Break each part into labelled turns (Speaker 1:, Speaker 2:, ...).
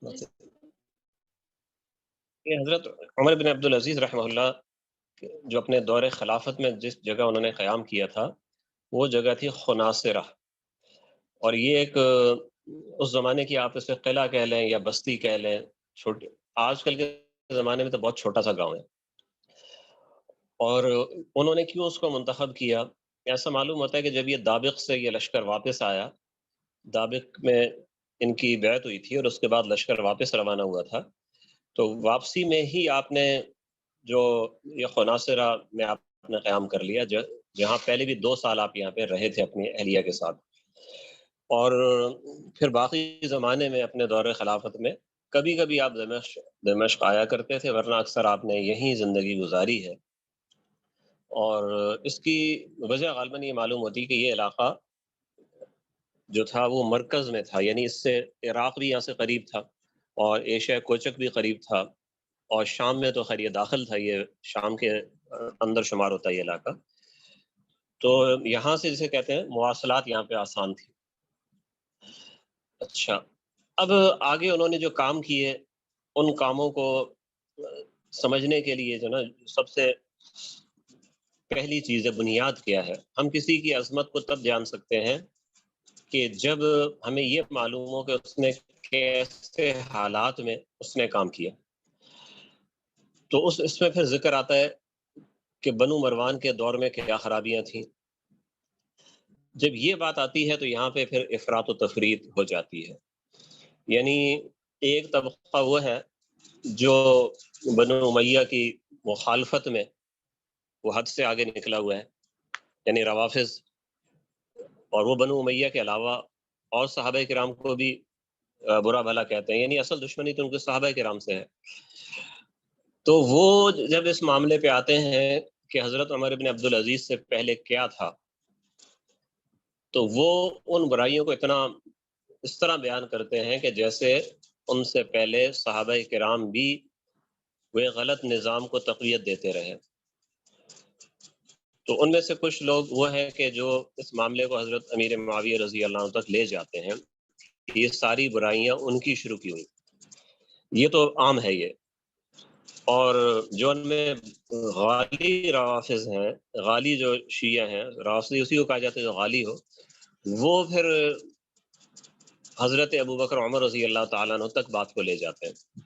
Speaker 1: یہ حضرت عمر بن عبد العزیز رحمہ اللہ جو اپنے دور خلافت میں جس جگہ انہوں نے قیام کیا تھا وہ جگہ تھی خناصرہ، اور یہ ایک اس زمانے کی آپ اسے قلعہ کہہ لیں یا بستی کہہ لیں، چھوٹی، آج کل کے زمانے میں تو بہت چھوٹا سا گاؤں ہے۔ اور انہوں نے کیوں اس کو منتخب کیا؟ ایسا معلوم ہوتا ہے کہ جب یہ دابق سے یہ لشکر واپس آیا، دابق میں ان کی بیعت ہوئی تھی اور اس کے بعد لشکر واپس روانہ ہوا تھا، تو واپسی میں ہی آپ نے جو یہ خناصرہ میں آپ نے قیام کر لیا، جہاں پہلے بھی 2 سال آپ یہاں پہ رہے تھے اپنی اہلیہ کے ساتھ، اور پھر باقی زمانے میں اپنے دور خلافت میں کبھی کبھی آپ دمشق آیا کرتے تھے، ورنہ اکثر آپ نے یہیں زندگی گزاری ہے۔ اور اس کی وجہ غالباً یہ معلوم ہوتی کہ یہ علاقہ جو تھا وہ مرکز میں تھا، یعنی اس سے عراق بھی یہاں سے قریب تھا اور ایشیا کوچک بھی قریب تھا، اور شام میں تو خیر یہ داخل تھا، یہ شام کے اندر شمار ہوتا ہے یہ علاقہ، تو یہاں سے جسے کہتے ہیں مواصلات یہاں پہ آسان تھی۔ اچھا، اب آگے انہوں نے جو کام کیے ان کاموں کو سمجھنے کے لیے جو نا سب سے پہلی چیز ہے بنیاد کیا ہے۔ ہم کسی کی عظمت کو تب جان سکتے ہیں کہ جب ہمیں یہ معلوم ہو کہ اس نے کیسے حالات میں اس نے کام کیا، تو اس میں پھر ذکر آتا ہے کہ بنو مروان کے دور میں کیا خرابیاں تھیں۔ جب یہ بات آتی ہے تو یہاں پہ پھر افراط و تفریط ہو جاتی ہے، یعنی ایک طبقہ وہ ہے جو بنو امیہ کی مخالفت میں وہ حد سے آگے نکلا ہوا ہے، یعنی روافض، اور وہ بنو امیہ کے علاوہ اور صحابہ کرام کو بھی برا بھلا کہتے ہیں، یعنی اصل دشمنی تو ان کے صحابہ کرام سے ہے۔ تو وہ جب اس معاملے پہ آتے ہیں کہ حضرت عمر بن عبد العزیز سے پہلے کیا تھا، تو وہ ان برائیوں کو اتنا اس طرح بیان کرتے ہیں کہ جیسے ان سے پہلے صحابہ کرام بھی وہ غلط نظام کو تقویت دیتے رہے۔ تو ان میں سے کچھ لوگ وہ ہیں کہ جو اس معاملے کو حضرت امیر معاویہ رضی اللہ عنہ تک لے جاتے ہیں کہ یہ ساری برائیاں ان کی شروع کی ہوئی، یہ تو عام ہے یہ۔ اور جو ان میں غالی روافظ ہیں، غالی جو شیعہ ہیں، رافضی اسی کو کہا جاتا ہے جو غالی ہو، وہ پھر حضرت ابوبکر عمر رضی اللہ تعالیٰ عنہ تک بات کو لے جاتے ہیں۔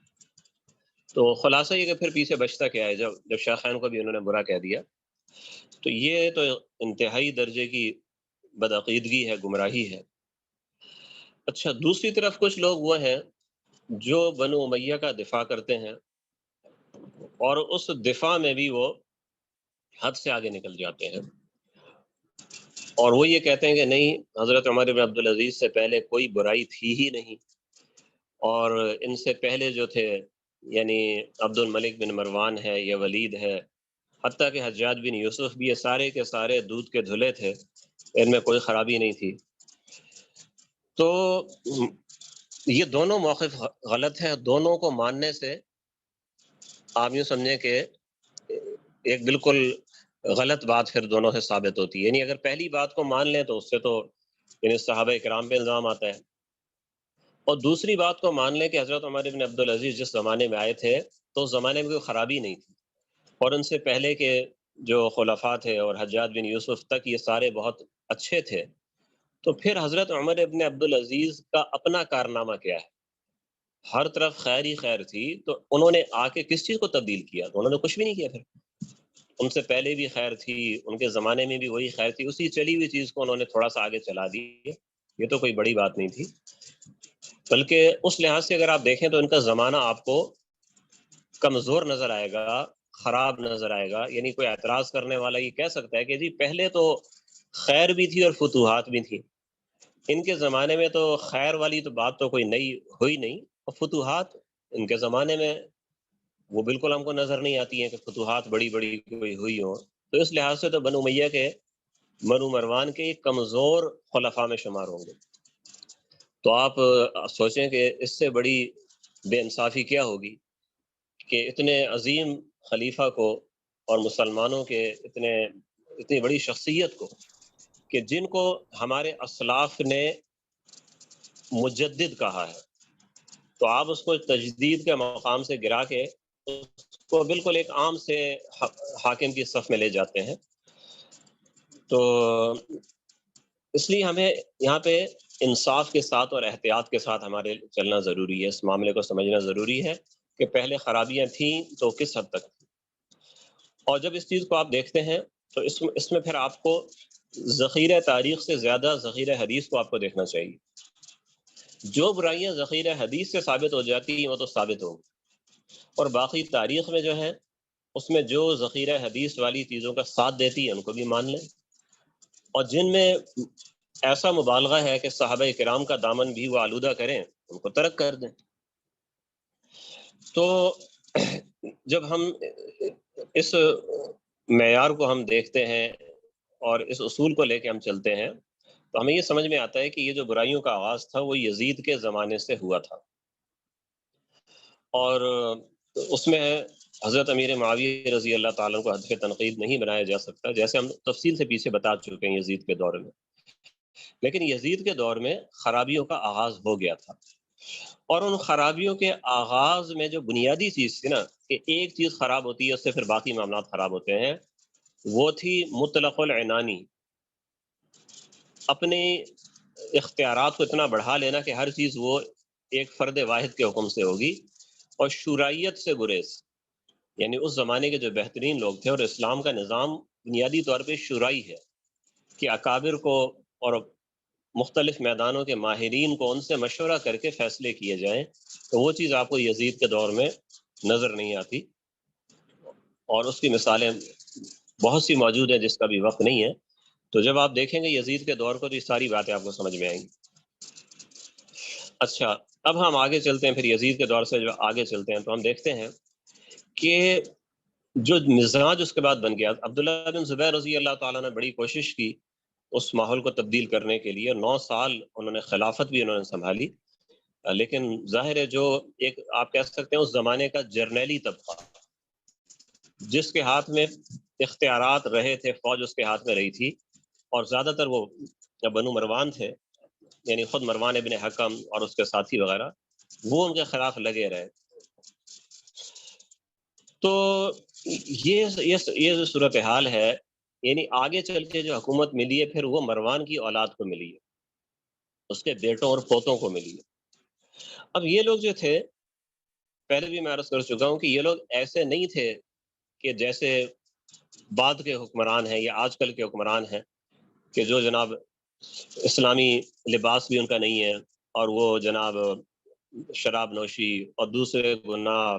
Speaker 1: تو خلاصہ یہ کہ پھر پیچھے بچتا کیا ہے، جب شیخین کو بھی انہوں نے برا کہہ دیا، تو یہ تو انتہائی درجے کی بدعقیدگی ہے، گمراہی ہے۔ اچھا، دوسری طرف کچھ لوگ وہ ہیں جو بنو امیہ کا دفاع کرتے ہیں، اور اس دفاع میں بھی وہ حد سے آگے نکل جاتے ہیں، اور وہ یہ کہتے ہیں کہ نہیں، حضرت عمر بن عبد العزیز سے پہلے کوئی برائی تھی ہی نہیں، اور ان سے پہلے جو تھے یعنی عبد الملک بن مروان ہے، یہ ولید ہے، حتیٰ کہ حجاج بن یوسف بھی، یہ سارے کے سارے دودھ کے دھلے تھے، ان میں کوئی خرابی نہیں تھی۔ تو یہ دونوں موقف غلط ہیں، دونوں کو ماننے سے آپ یوں سمجھیں کہ ایک بالکل غلط بات پھر دونوں سے ثابت ہوتی ہے۔ یعنی اگر پہلی بات کو مان لیں تو اس سے تو یعنی صحابہ کرام پہ الزام آتا ہے، اور دوسری بات کو مان لیں کہ حضرت عمر بن عبد العزیز جس زمانے میں آئے تھے تو اس زمانے میں کوئی خرابی نہیں تھی، اور ان سے پہلے کے جو خلفاء تھے اور حجاج بن یوسف تک یہ سارے بہت اچھے تھے، تو پھر حضرت عمر ابن عبد العزیز کا اپنا کارنامہ کیا ہے؟ ہر طرف خیر ہی خیر تھی، تو انہوں نے آ کے کس چیز کو تبدیل کیا؟ تو انہوں نے کچھ بھی نہیں کیا، پھر ان سے پہلے بھی خیر تھی، ان کے زمانے میں بھی وہی خیر تھی، اسی چلی ہوئی چیز کو انہوں نے تھوڑا سا آگے چلا دی، یہ تو کوئی بڑی بات نہیں تھی۔ بلکہ اس لحاظ سے اگر آپ دیکھیں تو ان کا زمانہ آپ کو کمزور نظر آئے گا، خراب نظر آئے گا، یعنی کوئی اعتراض کرنے والا یہ کہہ سکتا ہے کہ جی پہلے تو خیر بھی تھی اور فتوحات بھی تھی، ان کے زمانے میں تو خیر والی تو بات تو کوئی نئی ہوئی نہیں، اور فتوحات ان کے زمانے میں وہ بالکل ہم کو نظر نہیں آتی ہیں کہ فتوحات بڑی بڑی کوئی ہوئی ہوں۔ تو اس لحاظ سے تو بنو امیہ کے، بنو مروان کے کمزور خلفاء میں شمار ہوں گے۔ تو آپ سوچیں کہ اس سے بڑی بے انصافی کیا ہوگی کہ اتنے عظیم خلیفہ کو اور مسلمانوں کے اتنی بڑی شخصیت کو، کہ جن کو ہمارے اسلاف نے مجدد کہا ہے، تو آپ اس کو تجدید کے مقام سے گرا کے اس کو بالکل ایک عام سے حاکم کی صف میں لے جاتے ہیں۔ تو اس لیے ہمیں یہاں پہ انصاف کے ساتھ اور احتیاط کے ساتھ ہمارے چلنا ضروری ہے، اس معاملے کو سمجھنا ضروری ہے کہ پہلے خرابیاں تھیں تو کس حد تک تھیں، اور جب اس چیز کو آپ دیکھتے ہیں تو اس میں پھر آپ کو ذخیرہ تاریخ سے زیادہ ذخیرہ حدیث کو آپ کو دیکھنا چاہیے۔ جو برائیاں ذخیرہ حدیث سے ثابت ہو جاتی ہیں وہ تو ثابت ہوں، اور باقی تاریخ میں جو ہے اس میں جو ذخیرہ حدیث والی چیزوں کا ساتھ دیتی ہے ان کو بھی مان لیں، اور جن میں ایسا مبالغہ ہے کہ صحابہ کرام کا دامن بھی وہ آلودہ کریں ان کو ترک کر دیں۔ تو جب ہم اس معیار کو ہم دیکھتے ہیں اور اس اصول کو لے کے ہم چلتے ہیں تو ہمیں یہ سمجھ میں آتا ہے کہ یہ جو برائیوں کا آغاز تھا وہ یزید کے زمانے سے ہوا تھا، اور اس میں حضرت امیر معاویہ رضی اللہ تعالیٰ کو ہدف تنقید نہیں بنایا جا سکتا، جیسے ہم تفصیل سے پیچھے بتا چکے ہیں یزید کے دور میں، لیکن یزید کے دور میں خرابیوں کا آغاز ہو گیا تھا، اور ان خرابیوں کے آغاز میں جو بنیادی چیز تھی نا کہ ایک چیز خراب ہوتی ہے اس سے پھر باقی معاملات خراب ہوتے ہیں، وہ تھی مطلق العنانی، اپنے اختیارات کو اتنا بڑھا لینا کہ ہر چیز وہ ایک فرد واحد کے حکم سے ہوگی، اور شورائیت سے گریز، یعنی اس زمانے کے جو بہترین لوگ تھے، اور اسلام کا نظام بنیادی طور پہ شورائی ہے کہ اکابر کو اور مختلف میدانوں کے ماہرین کو ان سے مشورہ کر کے فیصلے کیے جائیں، تو وہ چیز آپ کو یزید کے دور میں نظر نہیں آتی، اور اس کی مثالیں بہت سی موجود ہیں جس کا بھی وقت نہیں ہے۔ تو جب آپ دیکھیں گے یزید کے دور کو تو یہ ساری باتیں آپ کو سمجھ میں آئیں گی۔ اچھا، اب ہم آگے چلتے ہیں، پھر یزید کے دور سے جو آگے چلتے ہیں تو ہم دیکھتے ہیں کہ جو مزاج اس کے بعد بن گیا، عبداللہ بن زبیر رضی اللہ تعالیٰ نے بڑی کوشش کی اس ماحول کو تبدیل کرنے کے لیے، 9 سال انہوں نے خلافت بھی انہوں نے سنبھالی، لیکن ظاہر ہے جو ایک آپ کہہ سکتے ہیں اس زمانے کا جرنیلی طبقہ جس کے ہاتھ میں اختیارات رہے تھے، فوج اس کے ہاتھ میں رہی تھی، اور زیادہ تر وہ بنو مروان تھے، یعنی خود مروان ابن حکم اور اس کے ساتھی وغیرہ، وہ ان کے خلاف لگے رہے۔ تو یہ جو صورتحال ہے، یعنی آگے چل کے جو حکومت ملی ہے پھر وہ مروان کی اولاد کو ملی ہے، اس کے بیٹوں اور پوتوں کو ملی ہے۔ اب یہ لوگ جو تھے، پہلے بھی میں عرض کر چکا ہوں کہ یہ لوگ ایسے نہیں تھے کہ جیسے بعد کے حکمران ہیں یا آج کل کے حکمران ہیں کہ جو جناب اسلامی لباس بھی ان کا نہیں ہے، اور وہ جناب شراب نوشی اور دوسرے گناہ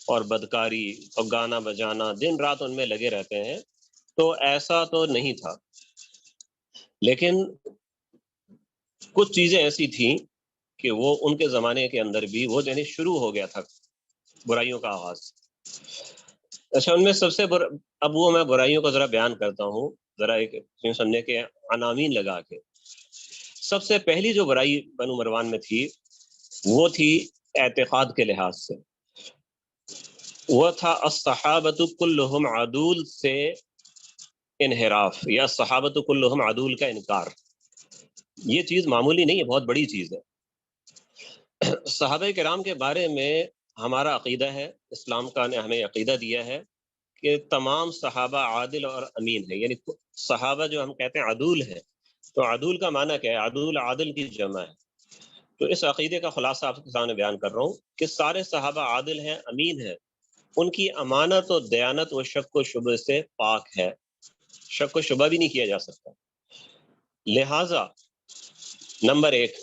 Speaker 1: اور بدکاری اور گانا بجانا دن رات ان میں لگے رہتے ہیں، تو ایسا تو نہیں تھا، لیکن کچھ چیزیں ایسی تھیں کہ وہ ان کے زمانے کے اندر بھی وہ یعنی شروع ہو گیا تھا برائیوں کا آغاز۔ اچھا، ان میں سب سے اب وہ میں برائیوں کو ذرا بیان کرتا ہوں، ذرا ایک سمجھنے کے عناوین لگا کے۔ سب سے پہلی جو برائی بنو مروان میں تھی وہ تھی اعتقاد کے لحاظ سے، وہ تھا الصحابۃ کلہم عدول سے انحراف، یا صحابۃ کلہم عدول کا انکار۔ یہ چیز معمولی نہیں ہے، بہت بڑی چیز ہے۔ صحابہ کرام کے بارے میں ہمارا عقیدہ ہے، اسلام کا نے ہمیں عقیدہ دیا ہے کہ تمام صحابہ عادل اور امین ہیں، یعنی صحابہ جو ہم کہتے ہیں عدول ہیں، تو عدول کا معنی کیا ہے؟ عدول عادل کی جمع ہے۔ تو اس عقیدے کا خلاصہ آپ کے سامنے بیان کر رہا ہوں کہ سارے صحابہ عادل ہیں، امین ہیں، ان کی امانت و دیانت و شک و شبہ سے پاک ہے، شک و شبہ بھی نہیں کیا جا سکتا۔ لہٰذا نمبر 1،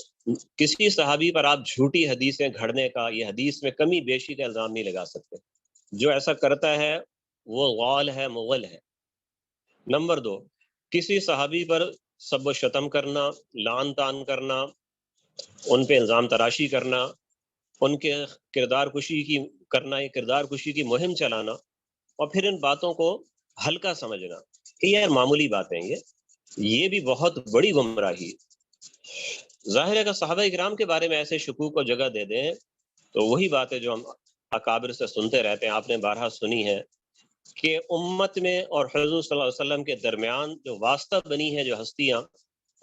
Speaker 1: کسی صحابی پر آپ جھوٹی حدیثیں گھڑنے کا، یہ حدیث میں کمی بیشی کا الزام نہیں لگا سکتے، جو ایسا کرتا ہے وہ غال ہے، مغل ہے۔ نمبر 2، کسی صحابی پر سب و شتم کرنا، لعن طعن کرنا، ان پہ الزام تراشی کرنا، ان کے کردار کشی کی کرنا، یہ کردار کشی کی مہم چلانا، اور پھر ان باتوں کو ہلکا سمجھنا کہ یار معمولی باتیں یہ بھی بہت بڑی گمراہی ہے۔ ظاہر ہے کہ صحابہ کرام کے بارے میں ایسے شکوک کو جگہ دے دیں تو وہی باتیں جو ہم اکابر سے سنتے رہتے ہیں، آپ نے بارہا سنی ہے کہ امت میں اور حضور صلی اللہ علیہ وسلم کے درمیان جو واسطہ بنی ہے جو ہستیاں،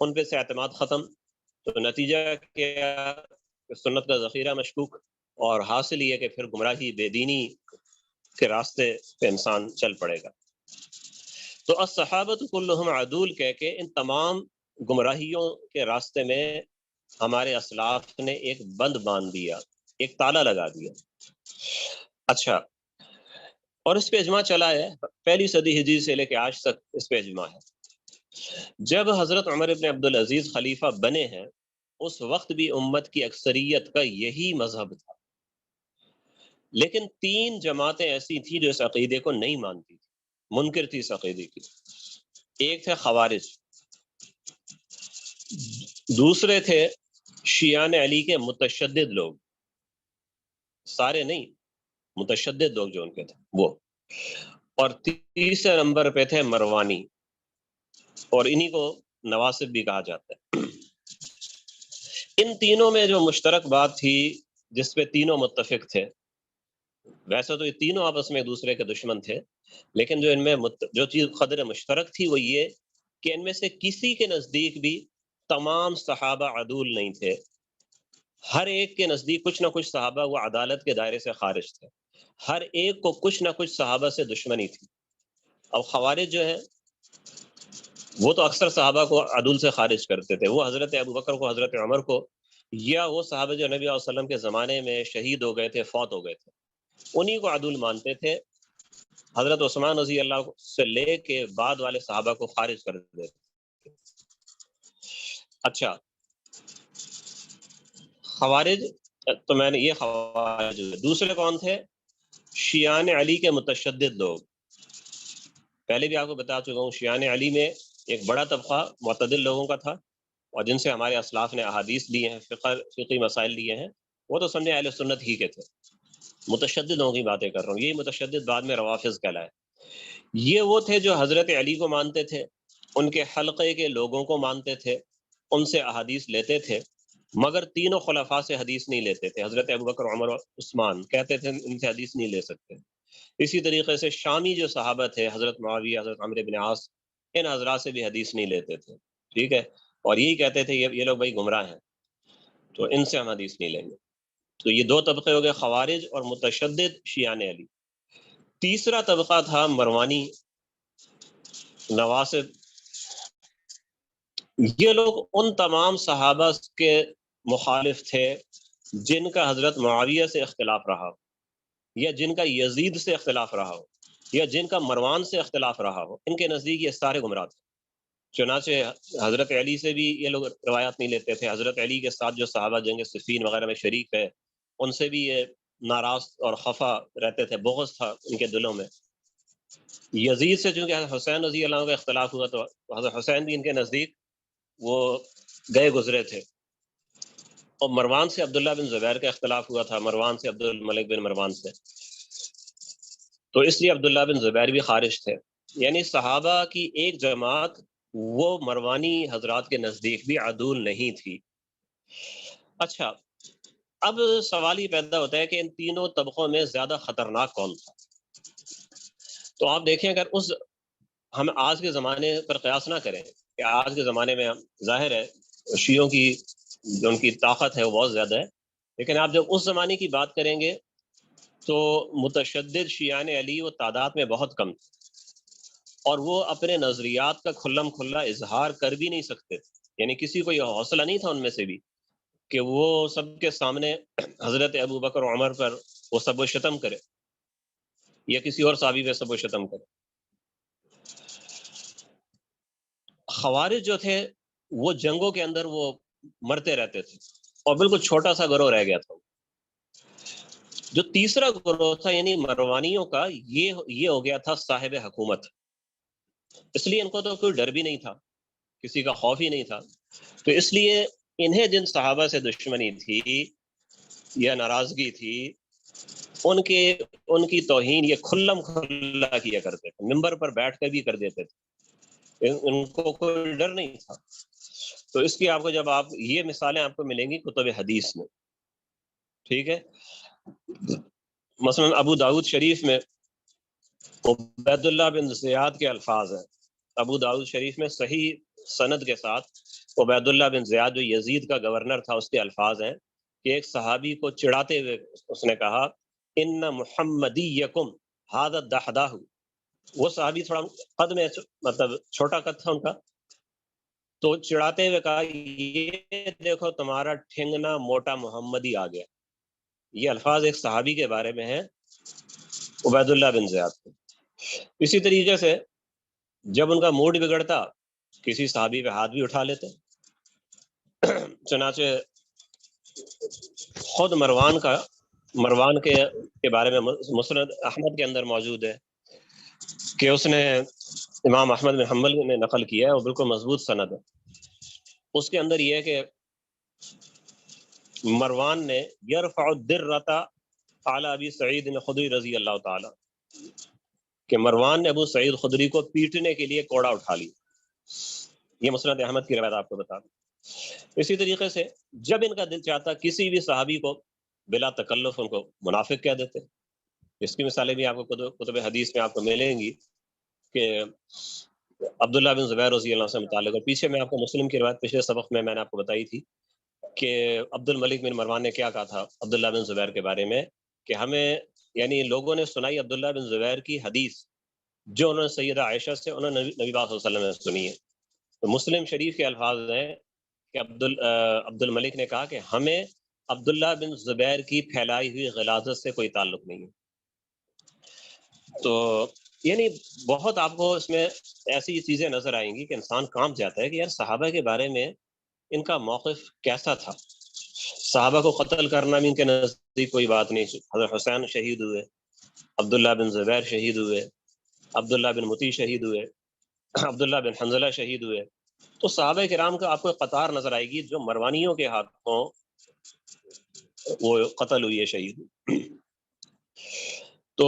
Speaker 1: ان پہ سے اعتماد ختم، تو نتیجہ کیا کہ سنت کا ذخیرہ مشکوک۔ اور حاصل یہ کہ پھر گمراہی بے دینی کے راستے پہ انسان چل پڑے گا۔ تو الصحابۃ کلہم عدول کہہ کے ان تمام گمراہیوں کے راستے میں ہمارے اسلاف نے ایک بند باندھ دیا، ایک تالا لگا دیا۔ اچھا، اور اس پہ اجماع چلا ہے، پہلی صدی ہجری سے لے کے آج تک اس پہ اجماع ہے۔ جب حضرت عمر ابن عبدالعزیز خلیفہ بنے ہیں اس وقت بھی امت کی اکثریت کا یہی مذہب تھا، لیکن 3 جماعتیں ایسی تھیں جو اس عقیدے کو نہیں مانتی تھی، منکر تھی اس عقیدے کی۔ ایک تھے خوارج، دوسرے تھے شیعان علی کے متشدد لوگ، سارے نہیں، متشدد لوگ جو ان کے تھے وہ، اور تیسرے نمبر پہ تھے مروانی، اور انہی کو نواسب بھی کہا جاتا ہے۔ ان تینوں میں جو مشترک بات تھی جس پہ تینوں متفق تھے، ویسے تو یہ تینوں آپس میں ایک دوسرے کے دشمن تھے، لیکن جو ان میں جو چیز قدر مشترک تھی وہ یہ کہ ان میں سے کسی کے نزدیک بھی تمام صحابہ عدول نہیں تھے، ہر ایک کے نزدیک کچھ نہ کچھ صحابہ وہ عدالت کے دائرے سے خارج تھے، ہر ایک کو کچھ نہ کچھ صحابہ سے دشمنی تھی۔ اب خوارج جو ہے وہ تو اکثر صحابہ کو عدول سے خارج کرتے تھے، وہ حضرت ابوبکر کو، حضرت عمر کو، یا وہ صحابہ جو نبی علیہ وسلم کے زمانے میں شہید ہو گئے تھے، فوت ہو گئے تھے، انہی کو عدول مانتے تھے۔ حضرت عثمان رضی اللہ سے لے کے بعد والے صحابہ کو خارج کر دیتے تھے۔ اچھا، خوارج تو میں نے یہ خوارج، دوسرے کون تھے؟ شیعان علی کے متشدد لوگ، پہلے بھی آپ کو بتا چکا ہوں، شیعان علی میں ایک بڑا طبقہ معتدل لوگوں کا تھا، اور جن سے ہمارے اسلاف نے احادیث لیے ہیں، فقہی مسائل لیے ہیں، وہ تو سمجھے اہل سنت ہی کے تھے۔ متشدد لوگوں کی باتیں کر رہا ہوں، یہی متشدد بعد میں روافض کہلائے۔ یہ وہ تھے جو حضرت علی کو مانتے تھے، ان کے حلقے کے لوگوں کو مانتے تھے، ان سے احادیث لیتے تھے، مگر تینوں خلفاء سے حدیث نہیں لیتے تھے، حضرت ابوبکر، عمر اور عثمان، کہتے تھے ان سے حدیث نہیں لے سکتے۔ اسی طریقے سے شامی جو صحابہ تھے، حضرت معاویہ، حضرت عمرو بن عاص، ان حضرات سے بھی حدیث نہیں لیتے تھے، ٹھیک ہے، اور یہی کہتے تھے یہ لوگ بھائی گمراہ ہیں، تو ان سے ہم حدیث نہیں لیں گے۔ تو یہ 2 طبقے ہو گئے، خوارج اور متشدد شیعان علی۔ تیسرا طبقہ تھا مروانی، نواسب۔ یہ لوگ ان تمام صحابہ کے مخالف تھے جن کا حضرت معاویہ سے اختلاف رہا ہو، یا جن کا یزید سے اختلاف رہا ہو، یا جن کا مروان سے اختلاف رہا ہو، ان کے نزدیک یہ سارے گمراہ تھے۔ چنانچہ حضرت علی سے بھی یہ لوگ روایات نہیں لیتے تھے، حضرت علی کے ساتھ جو صحابہ جنگ صفین وغیرہ میں شریک ہے ان سے بھی یہ ناراض اور خفا رہتے تھے، بغض تھا ان کے دلوں میں۔ یزید سے چونکہ حضرت حسین رضی اللہ عنہ کا اختلاف ہوا تو حضرت حسین بھی ان کے نزدیک وہ گئے گزرے تھے، اور مروان سے عبداللہ بن زبیر کا اختلاف ہوا تھا، مروان سے عبد الملک بن مروان سے، تو اس لیے عبداللہ بن زبیر بھی خارج تھے۔ یعنی صحابہ کی ایک جماعت وہ مروانی حضرات کے نزدیک بھی عدول نہیں تھی۔ اچھا، اب سوال یہ پیدا ہوتا ہے کہ ان تینوں طبقوں میں زیادہ خطرناک کون تھا؟ تو آپ دیکھیں، اگر ہم آج کے زمانے پر قیاس نہ کریں کہ آج کے زمانے میں ظاہر ہے شیعوں کی جو ان کی طاقت ہے وہ بہت زیادہ ہے، لیکن آپ جب اس زمانے کی بات کریں گے تو متشدد شیعان علی وہ تعداد میں بہت کم تھے، اور وہ اپنے نظریات کا کھلم کھلا اظہار کر بھی نہیں سکتے، یعنی کسی کو یہ حوصلہ نہیں تھا ان میں سے بھی کہ وہ سب کے سامنے حضرت ابوبکر و عمر پر وہ سب و شتم کرے یا کسی اور صحابی پہ سب و شتم کرے۔ خوارج جو تھے وہ جنگوں کے اندر وہ مرتے رہتے تھے، اور بالکل چھوٹا سا گروہ رہ گیا تھا۔ جو تیسرا گروہ تھا یعنی مروانیوں کا، یہ ہو گیا تھا صاحب حکومت، اس لیے ان کو تو کوئی ڈر بھی نہیں تھا، کسی کا خوف ہی نہیں تھا، تو اس لیے انہیں جن صحابہ سے دشمنی تھی یا ناراضگی تھی ان کی توہین یہ کھلم کھلا کیا کرتے تھے، ممبر پر بیٹھ کر بھی کر دیتے تھے، ان کو کوئی ڈر نہیں تھا۔ تو اس کی آپ کو جب آپ یہ مثالیں آپ کو ملیں گی کتب حدیث میں، ٹھیک ہے، مثلا ابو داؤد شریف میں عبید اللہ بن زیاد کے الفاظ ہیں، ابو داؤد شریف میں صحیح سند کے ساتھ عبید اللہ بن زیاد جو یزید کا گورنر تھا اس کے الفاظ ہیں کہ ایک صحابی کو چڑھاتے ہوئے اس نے کہا ان محمدیکم ھذا الدحداہ، وہ صحابی تھوڑا قد میں مطلب چھوٹا قد تھا ان کا، تو چڑھاتے ہوئے کہا یہ دیکھو تمہارا ٹھنگنا موٹا محمدی آ گیا. یہ الفاظ ایک صحابی کے بارے میں ہیں، عبید اللہ بن زیاد. اسی طریقے سے جب ان کا موڈ بگڑتا کسی صحابی پہ ہاتھ بھی اٹھا لیتے. چنانچہ خود مروان کے بارے میں مسند احمد کے اندر موجود ہے کہ اس نے امام احمد بن حنبل نے نقل کیا ہے اور بالکل مضبوط سند ہے. اس کے اندر یہ ہے کہ مروان نے یرفع الدرۃ علی ابی سعید خدری رضی اللہ تعالی، کہ مروان نے ابو سعید خدری کو پیٹنے کے لیے کوڑا اٹھا لی. یہ مسند احمد کی روایت آپ کو بتا دوں. اسی طریقے سے جب ان کا دل چاہتا کسی بھی صحابی کو بلا تکلف ان کو منافق کہہ دیتے. اس کی مثالیں بھی آپ کو کتب حدیث میں آپ کو ملیں گی کہ عبداللہ بن زبیر رضی اللہ عنہ سے متعلق، اور پیچھے میں آپ کو مسلم کی روایت پچھلے سبق میں نے آپ کو بتائی تھی کہ عبد الملک بن مروان نے کیا کہا تھا عبداللہ بن زبیر کے بارے میں، کہ ہمیں یعنی لوگوں نے سنائی عبداللہ بن زبیر کی حدیث جو انہوں نے سیدہ عائشہ سے انہوں نے نبی پاک صلی اللہ علیہ وسلم نے سنی ہے. تو مسلم شریف کے الفاظ ہیں کہ عبد الملک نے کہا کہ ہمیں عبداللہ بن زبیر کی پھیلائی ہوئی غلاظت سے کوئی تعلق نہیں ہے. تو یعنی بہت آپ کو اس میں ایسی چیزیں نظر آئیں گی کہ انسان کام جاتا ہے کہ یار صحابہ کے بارے میں ان کا موقف کیسا تھا. صحابہ کو قتل کرنا بھی ان کے نزدیک کوئی بات نہیں. حضرت حسین شہید ہوئے، عبداللہ بن زبیر شہید ہوئے، عبداللہ بن مطیع شہید ہوئے، عبداللہ بن حنظلہ شہید ہوئے. تو صحابہ کرام کا آپ کو قطار نظر آئے گی جو مروانیوں کے ہاتھوں وہ قتل ہوئی ہے، شہید. تو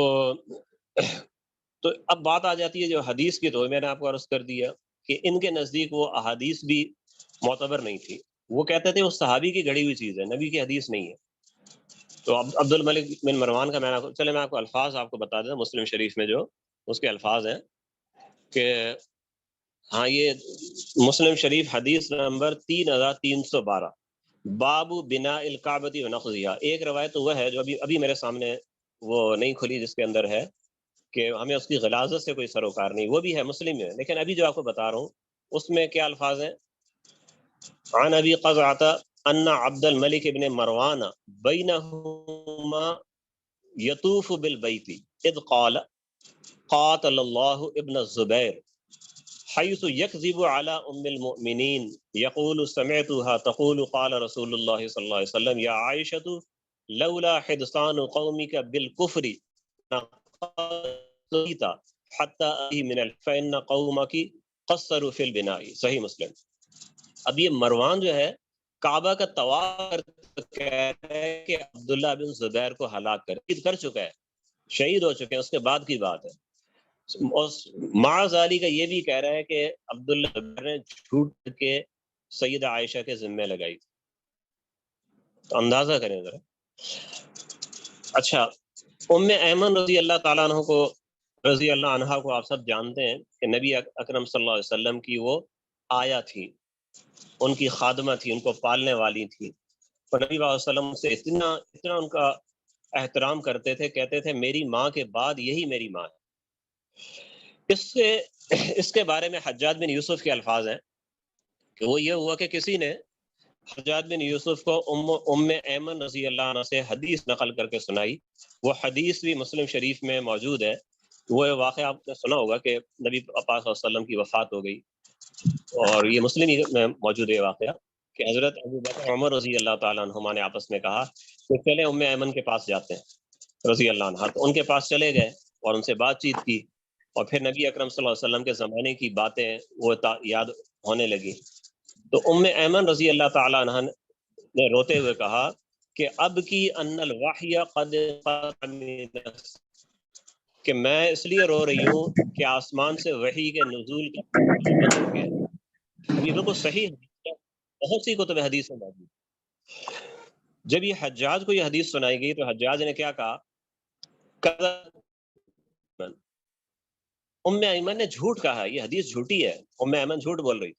Speaker 1: اب بات آ جاتی ہے جو حدیث کی، تو میں نے آپ کو عرض کر دیا کہ ان کے نزدیک وہ احادیث بھی معتبر نہیں تھی. وہ کہتے تھے وہ صحابی کی گھڑی ہوئی چیز ہے، نبی کی حدیث نہیں ہے. تو عبد الملک بن مروان کا میں آپ کو الفاظ آپ کو بتا دیتا ہوں. مسلم شریف میں جو اس کے الفاظ ہیں کہ ہاں یہ مسلم شریف حدیث نمبر 3312 باب بناء الکعبۃ ونقضھا. ایک روایت وہ ہے جو ابھی میرے سامنے وہ نہیں کھلی، جس کے اندر ہے کہ ہمیں اس کی غلاظت سے کوئی سروکار نہیں، وہ بھی ہے مسلم میں. لیکن ابھی جو آپ کو بتا رہا ہوں اس میں کیا الفاظ ہیں؟ عن ابی قزعۃ ان عبد الملک ابن مروان بینہما یطوف بالبیت اذ قال قاتل اللہ ابن الزبیر حيث يكذب على ام المؤمنين يقول سمعتها تقول قال رسول الله صلى الله عليه وسلم يا عائشة لولا حدثان قومك بالكفر حتى من فإن قومك قصروا في البناء. صحیح مسلم. اب یہ مروان جو ہے کعبہ کا طواف کہہ رہا ہے کہ عبداللہ بن زبیر کو ہلاک کر چکا ہے، شہید ہو چکے ہیں، اس کے بعد کی بات ہے. معاذ علی کا یہ بھی کہہ رہا ہے کہ عبداللہ نے جھوٹ کے سیدہ عائشہ کے ذمے لگائی تھی. تو اندازہ کریں ذرا. اچھا، ام ایمن رضی اللہ تعالیٰ عنہ کو آپ سب جانتے ہیں کہ نبی اکرم صلی اللہ علیہ وسلم کی وہ آیا تھی، ان کی خادمہ تھی، ان کو پالنے والی تھی. اور نبی صلی اللہ علیہ وسلم سے اتنا ان کا احترام کرتے تھے، کہتے تھے میری ماں کے بعد یہی میری ماں ہے. اس کے بارے میں حجاج بن یوسف کے الفاظ ہیں کہ وہ یہ ہوا کہ کسی نے حجاج بن یوسف کو ام ایمن رضی اللہ عنہ سے حدیث نقل کر کے سنائی. وہ حدیث بھی مسلم شریف میں موجود ہے. وہ واقعہ آپ نے سنا ہوگا کہ نبی پاک صلی اللہ علیہ وسلم کی وفات ہو گئی، اور یہ مسلم میں موجود ہے واقعہ کہ حضرت ابو بکر عمر رضی اللہ تعالیٰ عنہما نے آپس میں کہا کہ چلے ام ایمن کے پاس جاتے ہیں رضی اللہ عنہ. تو ان کے پاس چلے گئے اور ان سے بات چیت کی، اور پھر نبی اکرم صلی اللہ علیہ وسلم کے زمانے کی باتیں وہ یاد ہونے لگی. تو ام ایمن رضی اللہ تعالیٰ عنہ نے روتے ہوئے کہا کہ اب کی ان الوحی قد کہ میں اس لیے رو رہی ہوں کہ آسمان سے وحی کے نزول کا بند ہو گیا. یہ بالکل صحیح ہے، بہت سی کتب حدیث میں موجود. جب یہ حجاج کو یہ حدیث سنائی گئی تو حجاج نے کیا کہا؟ ام ایمن نے جھوٹ کہا، یہ حدیث جھوٹی ہے، ام ایمن جھوٹ بول رہی.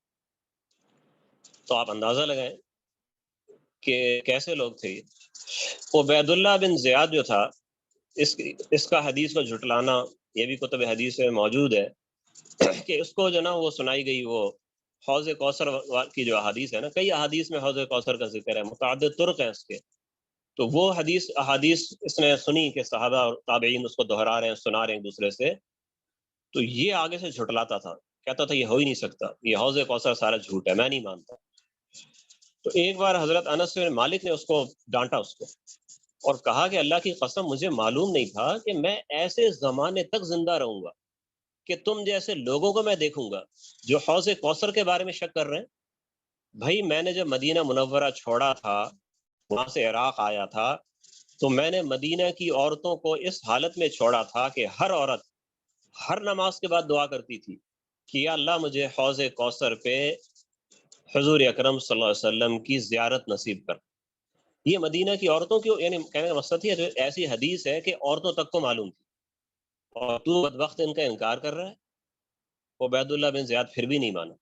Speaker 1: تو آپ اندازہ لگائیں کہ کیسے لوگ تھے یہ۔ عبید اللہ بن زیاد جو تھا، اس کا حدیث کو جھٹلانا یہ بھی کتب حدیث میں موجود ہے کہ اس کو جو نا وہ سنائی گئی وہ حوض کوثر کی جو احادیث ہے نا، کئی احادیث میں حوض کوثر کا ذکر ہے، متعدد طرق ہیں اس کے، تو وہ احادیث اس نے سنی کہ صحابہ اور تابعین اس کو دہرا رہے ہیں، سنا رہے ہیں ایک دوسرے سے، تو یہ آگے سے جھٹلاتا تھا، کہتا تھا یہ ہو ہی نہیں سکتا، یہ حوض کوثر سارا جھوٹ ہے، میں نہیں مانتا۔ تو ایک بار حضرت انس بن مالک نے اس کو ڈانٹا اس کو، اور کہا کہ اللہ کی قسم مجھے معلوم نہیں تھا کہ میں ایسے زمانے تک زندہ رہوں گا کہ تم جیسے لوگوں کو میں دیکھوں گا جو حوض کوثر کے بارے میں شک کر رہے ہیں۔ بھائی میں نے جب مدینہ منورہ چھوڑا تھا، وہاں سے عراق آیا تھا، تو میں نے مدینہ کی عورتوں کو اس حالت میں چھوڑا تھا کہ ہر عورت ہر نماز کے بعد دعا کرتی تھی کہ یا اللہ مجھے حوض کوثر پہ حضور اکرم صلی اللہ علیہ وسلم کی زیارت نصیب کر۔ یہ مدینہ کی عورتوں کی، یعنی کہنے کا مقصد یہ ہے ایسی حدیث ہے کہ عورتوں تک کو معلوم تھی، اور تو بدبخت ان کا انکار کر رہا ہے۔ عبید اللہ بن زیاد پھر بھی نہیں مانا،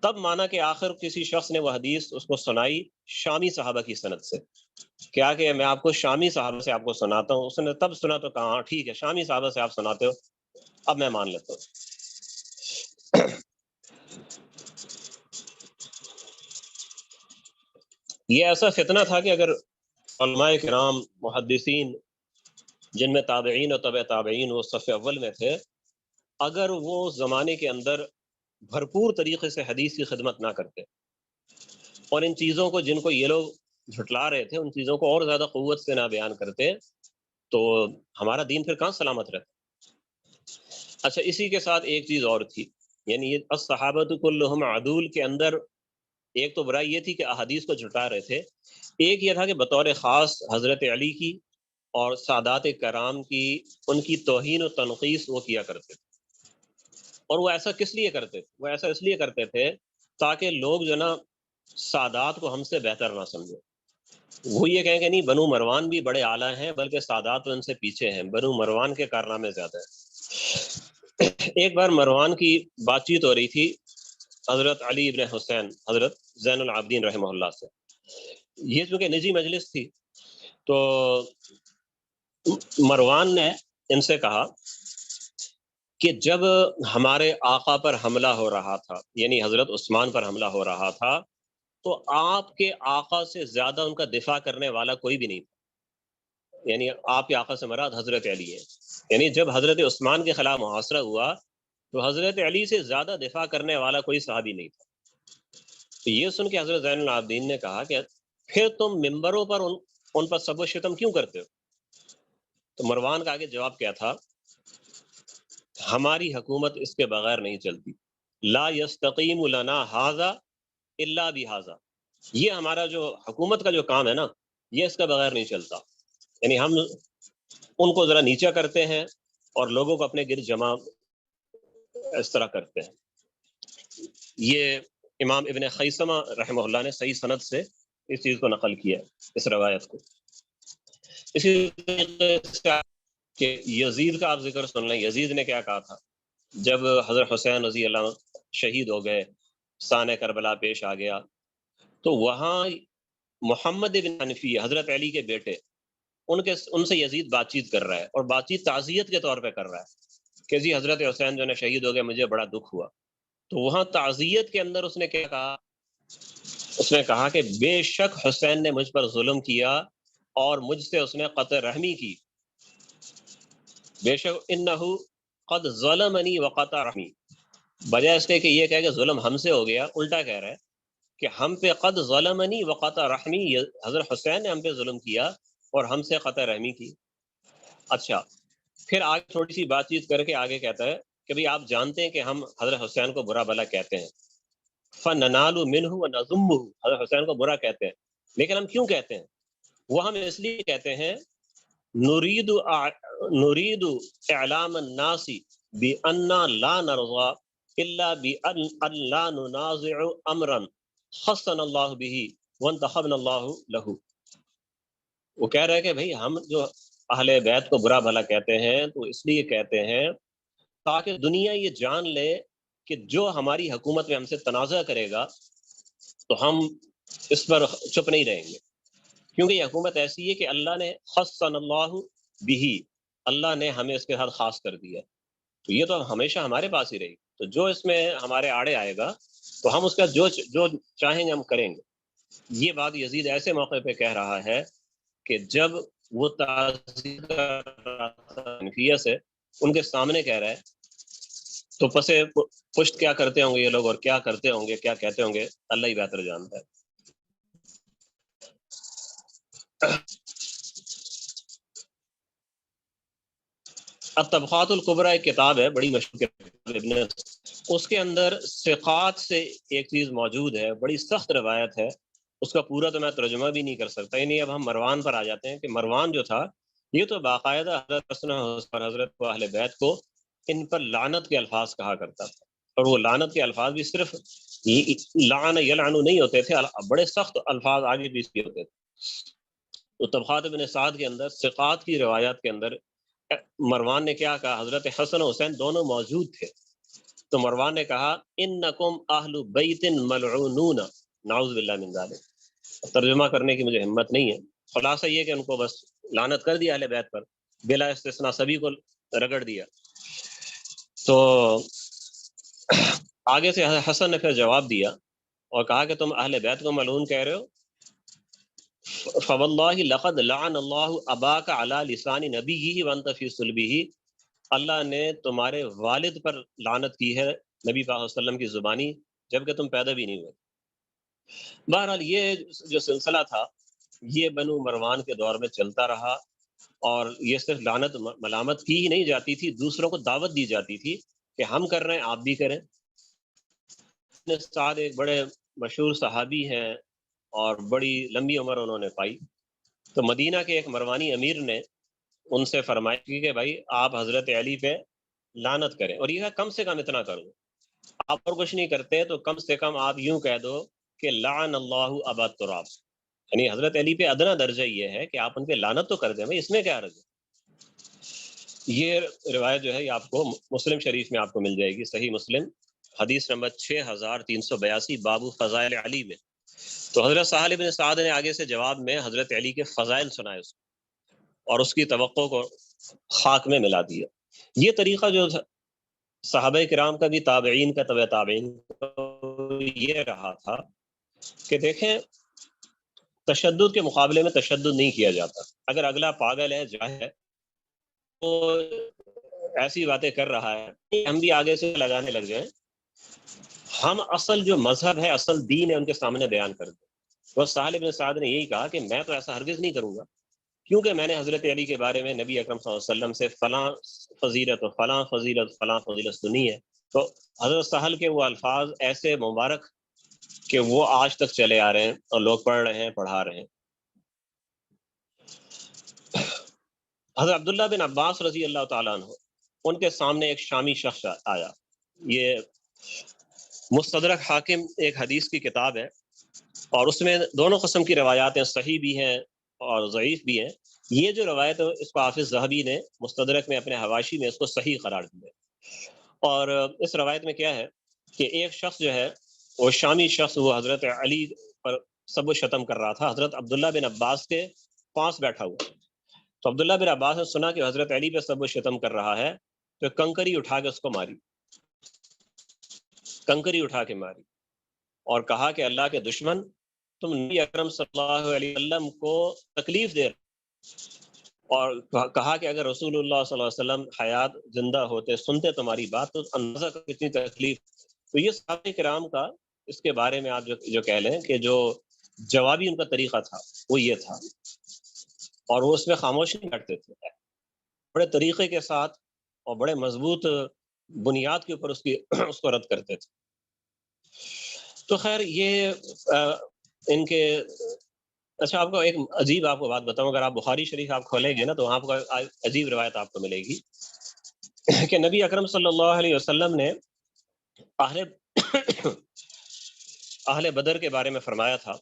Speaker 1: تب مانا کہ آخر کسی شخص نے وہ حدیث اس کو سنائی شامی صحابہ کی سند سے، کیا کہ میں آپ کو شامی صحابہ سے آپ کو سناتا ہوں۔ اس نے تب سنا تو کہا ہاں ٹھیک ہے، شامی صحابہ سے آپ سناتے ہو، اب میں مان لیتا ہوں۔ یہ ایسا فتنہ تھا کہ اگر علماء کرام محدثین جن میں تابعین اور تبع تابعین وہ صف اول میں تھے، اگر وہ زمانے کے اندر بھرپور طریقے سے حدیث کی خدمت نہ کرتے اور ان چیزوں کو جن کو یہ لوگ جھٹلا رہے تھے ان چیزوں کو اور زیادہ قوت سے نہ بیان کرتے، تو ہمارا دین پھر کہاں سلامت رہتا۔ اچھا اسی کے ساتھ ایک چیز اور تھی، یعنی یہ الصحابۃ کلہم عدول کے اندر ایک تو برائی یہ تھی کہ احادیث کو جھٹا رہے تھے، ایک یہ تھا کہ بطور خاص حضرت علی کی اور سادات کرام کی ان کی توہین و تنقیص وہ کیا کرتے تھے، اور وہ ایسا کس لیے کرتے تھے؟ وہ ایسا اس لیے کرتے تھے تاکہ لوگ جو نا سادات کو ہم سے بہتر نہ سمجھیں، وہ یہ کہیں کہ نہیں بنو مروان بھی بڑے اعلیٰ ہیں بلکہ سادات ان سے پیچھے ہیں، بنو مروان کے کارنامے زیادہ ہیں۔ ایک بار مروان کی بات چیت ہو رہی تھی حضرت علی ابن حسین حضرت زین العابدین رحمہ اللہ سے، یہ چونکہ نجی مجلس تھی، تو مروان نے ان سے کہا کہ جب ہمارے آقا پر حملہ ہو رہا تھا، یعنی حضرت عثمان پر حملہ ہو رہا تھا، تو آپ کے آقا سے زیادہ ان کا دفاع کرنے والا کوئی بھی نہیں تھا، یعنی آپ کے آقا سے مراد حضرت علی ہے، یعنی جب حضرت عثمان کے خلاف محاصرہ ہوا تو حضرت علی سے زیادہ دفاع کرنے والا کوئی صحابی نہیں تھا۔ تو یہ سن کے حضرت زین العابدین نے کہا کہ پھر تم ممبروں پر ان پر سب و شتم کیوں کرتے ہو؟ تو مروان کا آگے جواب کیا تھا، ہماری حکومت اس کے بغیر نہیں چلتی، لا یستقیم لنا ھذا الا بھذا، یہ ہمارا جو حکومت کا جو کام ہے نا یہ اس کا بغیر نہیں چلتا، یعنی ہم ان کو ذرا نیچا کرتے ہیں اور لوگوں کو اپنے گرد جمع اس طرح کرتے ہیں۔ یہ امام ابن خیثمہ رحمہ اللہ نے صحیح سند سے اس چیز کو نقل کیا اس روایت کو۔ اسی طریقے سے کہ یزید کا آپ ذکر سن لیں، یزید نے کیا کہا تھا جب حضرت حسین رضی اللہ عنہ شہید ہو گئے، سانح کربلا پیش آ گیا، تو وہاں محمد بن حنفی حضرت علی کے بیٹے ان سے یزید بات چیت کر رہا ہے، اور بات چیت تعزیت کے طور پہ کر رہا ہے کہ جی حضرت حسین جو ہے شہید ہو گئے، مجھے بڑا دکھ ہوا۔ تو وہاں تعزیت کے اندر اس نے کیا کہا؟ اس نے کہا کہ بے شک حسین نے مجھ پر ظلم کیا اور مجھ سے اس نے قطع رحمی کی، بے شک انہو قد ظلمنی وقطع رحمی، بجائے اس کے کہ یہ کہے کہ ظلم ہم سے ہو گیا، الٹا کہہ رہا ہے کہ ہم پہ قد ظلمنی وقطع رحمی، حضرت حسین نے ہم پہ ظلم کیا اور ہم سے قطع رحمی کی۔ اچھا پھر آگے تھوڑی سی بات چیت کر کے آگے کہتا ہے کہ بھئی آپ جانتے ہیں کہ ہم حضرت حسین کو برا بھلا کہتے ہیں، فَنَنَالُ مِنْهُ وَنَذُمُّهُ، حضرت حسین کو برا کہتے ہیں، لیکن ہم کیوں کہتے ہیں؟ وہ ہم اس لیے کہتے ہیں نريد اعلام الناس بأننا لا نرضى الا بأن لا ننازع امرا خصنا الله به وانتخبنا الله له۔ وہ کہہ رہے کہ بھئی ہم جو اہل بیت کو برا بھلا کہتے ہیں تو اس لیے کہتے ہیں تاکہ دنیا یہ جان لے کہ جو ہماری حکومت میں ہم سے تنازع کرے گا تو ہم اس پر چپ نہیں رہیں گے، کیونکہ یہ حکومت ایسی ہے کہ اللہ نے خصن اللہ بھی، اللہ نے ہمیں اس کے ساتھ خاص کر دیا، تو یہ تو ہمیشہ ہمارے پاس ہی رہے گی، تو جو اس میں ہمارے آڑے آئے گا تو ہم اس کا جو چاہیں گے ہم کریں گے۔ یہ بات یزید ایسے موقع پہ کہہ رہا ہے کہ جب وہ تعزیہ کر رہا تھا حنفیہ سے، ان کے سامنے کہہ رہا ہے، تو پسے پشت کیا کرتے ہوں گے یہ لوگ اور کیا کرتے ہوں گے، کیا کہتے ہوں گے، اللہ ہی بہتر جانتا ہے۔ الطبقات الکبریٰ ایک کتاب ہے، بڑی مشہور کتاب ابن، اس کے اندر ثقات سے ایک چیز موجود ہے، بڑی سخت روایت ہے، اس کا پورا تو میں ترجمہ بھی نہیں کر سکتا، یعنی اب ہم مروان پر آ جاتے ہیں کہ مروان جو تھا یہ تو باقاعدہ حضرت حسن اور حضرت کو اہل بیت کو ان پر لعنت کے الفاظ کہا کرتا تھا، اور وہ لعنت کے الفاظ بھی صرف لعن یلعن نہیں ہوتے تھے، بڑے سخت الفاظ آگے پیچھے ہوتے تھے۔ تو طبقات ابن سعد کے اندر ثقات کی روایات کے اندر مروان نے کیا کہا، حضرت حسن و حسین دونوں موجود تھے، تو مروان نے کہا انکم اہل بیت ملعونون، نعوذ باللہ من ذالک۔ ترجمہ کرنے کی مجھے ہمت نہیں ہے، خلاصہ یہ کہ ان کو بس لعنت کر دیا اہل بیت پر، بلا استثناء سبھی کو رگڑ دیا۔ تو آگے سے حسن نے پھر جواب دیا اور کہا کہ تم اہل بیت کو ملعون کہہ رہے ہو، فواللہ لقد لعن اللہ اباک علی لسان نبیہ وانت فی صلبہ، اللہ نے تمہارے والد پر لعنت کی ہے نبی پاک صلی اللہ علیہ وسلم کی زبانی، جبکہ تم پیدا بھی نہیں ہوئے۔ بہرحال یہ جو سلسلہ تھا یہ بنو مروان کے دور میں چلتا رہا، اور یہ صرف لعنت ملامت کی ہی نہیں جاتی تھی، دوسروں کو دعوت دی جاتی تھی کہ ہم کر رہے ہیں آپ بھی کریں۔ سعد ایک بڑے مشہور صحابی ہیں اور بڑی لمبی عمر انہوں نے پائی، تو مدینہ کے ایک مروانی امیر نے ان سے فرمایا کہ بھائی آپ حضرت علی پہ لعنت کریں، اور یہ کم سے کم اتنا کر دو، آپ اور کچھ نہیں کرتے تو کم سے کم آپ یوں کہہ دو کہ لعن اللہ ابا تراب، یعنی حضرت علی پہ ادنا درجہ یہ ہے کہ آپ ان پہ لعنت تو کر دیں، بھائی اس میں کیا حرج ہے۔ یہ روایت جو ہے یہ آپ کو مسلم شریف میں آپ کو مل جائے گی، صحیح مسلم حدیث نمبر 6382 باب فضائل علی میں۔ تو حضرت سہل بن سعد نے آگے سے جواب میں حضرت علی کے فضائل سنائے اس کو، اور اس کی توقع کو خاک میں ملا دیا۔ یہ طریقہ جو صحابہ کرام کا بھی، تابعین کا، تبع تابعین کا یہ رہا تھا کہ دیکھیں تشدد کے مقابلے میں تشدد نہیں کیا جاتا، اگر اگلا پاگل ہے جاہل ہے وہ ایسی باتیں کر رہا ہے ہم بھی آگے سے لگانے لگ جائیں، ہم اصل جو مذہب ہے، اصل دین ہے، ان کے سامنے بیان کر دیں۔ وہ سہل بن سعد نے یہی کہا کہ میں تو ایسا ہرگز نہیں کروں گا، کیونکہ میں نے حضرت علی کے بارے میں نبی اکرم صلی اللہ علیہ وسلم سے فلاں فضیلت و فلاں فضیلت فلاں فضیلت سنی ہے۔ تو حضرت سہل کے وہ الفاظ ایسے مبارک کہ وہ آج تک چلے آ رہے ہیں اور لوگ پڑھ رہے ہیں، پڑھا رہے ہیں۔ حضرت عبداللہ بن عباس رضی اللہ تعالیٰ عنہ، ان کے سامنے ایک شامی شخص آیا، یہ مستدرک حاکم ایک حدیث کی کتاب ہے، اور اس میں دونوں قسم کی روایات ہیں، صحیح بھی ہیں اور ضعیف بھی ہیں۔ یہ جو روایت ہے اس کو حافظ ذہبی نے مستدرک میں اپنے حواشی میں اس کو صحیح قرار دیا، اور اس روایت میں کیا ہے کہ ایک شخص جو ہے وہ شامی شخص، وہ حضرت علی پر سب و شتم کر رہا تھا، حضرت عبداللہ بن عباس کے پاس بیٹھا ہوا، تو عبداللہ بن عباس نے سنا کہ حضرت علی پہ سب و شتم کر رہا ہے، تو کنکری اٹھا کے اس کو ماری، کنکری اٹھا کے ماری، اور کہا کہ اللہ کے دشمن، تم نبی اکرم صلی اللہ علیہ وسلم کو تکلیف دے رہے، اور کہا کہ اگر رسول اللہ صلی اللہ علیہ وسلم حیات زندہ ہوتے، سنتے تمہاری بات، تو اندازہ کتنی تکلیف۔ تو یہ صحابہ کرام کا اس کے بارے میں آپ جو کہہ لیں کہ جو جوابی ان کا طریقہ تھا وہ یہ تھا، اور وہ اس میں خاموش نہیں بیٹھتے تھے، بڑے طریقے کے ساتھ اور بڑے مضبوط بنیاد کے اوپر اس کو رد کرتے تھے۔ تو خیر یہ ان کے، اچھا آپ کو ایک عجیب آپ کو بات بتاؤں، اگر آپ بخاری شریف آپ کھولیں گے نا تو وہاں پر عجیب روایت آپ کو ملے گی کہ نبی اکرم صلی اللہ علیہ وسلم نے اہل بدر کے بارے میں فرمایا تھا،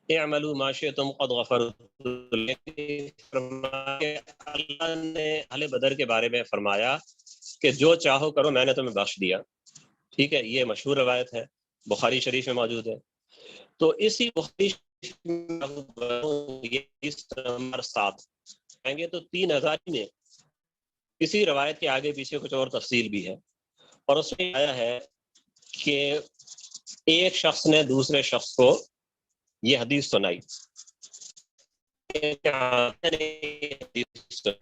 Speaker 1: اعملوا ما شئتم قد غفرت لکم، اللہ نے اہل بدر کے بارے میں فرمایا کہ جو چاہو کرو میں نے تمہیں بخش دیا۔ ٹھیک ہے، یہ مشہور روایت ہے، بخاری شریف میں موجود ہے۔ تو اسی بخاری نمبر 7 آئیں گے تو 3000 میں اسی روایت کے آگے پیچھے کچھ اور تفصیل بھی ہے، اور اس میں آیا ہے کہ ایک شخص نے دوسرے شخص کو یہ حدیث سنائی،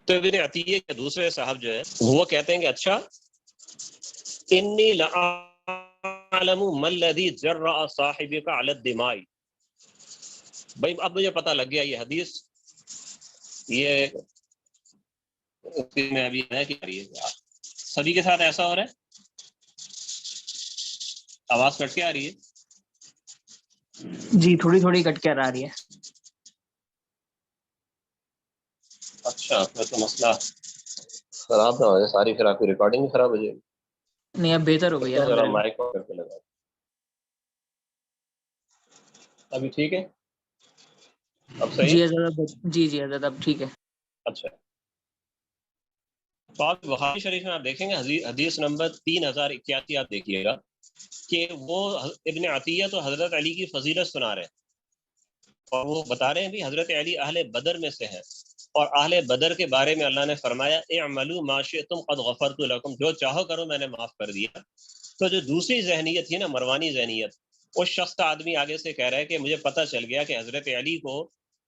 Speaker 1: تو ابن عطیہ کے دوسرے صاحب جو ہے وہ کہتے ہیں کہ اچھا انی لأعلم ما الذی جرأ صاحبک علی الدماء، بھائی اب مجھے پتہ لگ گیا یہ حدیث یہ میں ابھی ہے کہ سبھی کے ساتھ ایسا ہو رہا ہے، آواز کٹ کے آ رہی ہے؟
Speaker 2: جی تھوڑی تھوڑی کٹ کے آ رہی ہے۔
Speaker 1: اچھا پھر تو مسئلہ خراب نہ ہو جائے ساری، پھر آپ کی ریکارڈنگ بھی خراب ہو جائے گی۔
Speaker 2: نہیں اب بہتر ہو گئی ہے
Speaker 1: ذرا
Speaker 2: الحمدللہ۔
Speaker 1: مائک کر کے لگا، ابھی ٹھیک ہے؟ اب صحیح؟
Speaker 2: جی حضرت، جی جی حضرت اب ٹھیک ہے۔
Speaker 1: اچھا، پاک بخاری شریف میں آپ دیکھیں گے حدیث نمبر 3081 آپ دیکھیے گا کہ وہ ابن عطیہ تو حضرت علی کی فضیلت سنا رہے ہیں، اور وہ بتا رہے ہیں بھی حضرت علی اہل بدر میں سے ہیں، اور اہل بدر کے بارے میں اللہ نے فرمایا اعملوا ما شئتم قد غفرت لکم، جو چاہو کرو میں نے معاف کر دیا۔ تو جو دوسری ذہنیت تھی نا، مروانی ذہنیت، اس شخص کا آدمی آگے سے کہہ رہا ہے کہ مجھے پتہ چل گیا کہ حضرت علی کو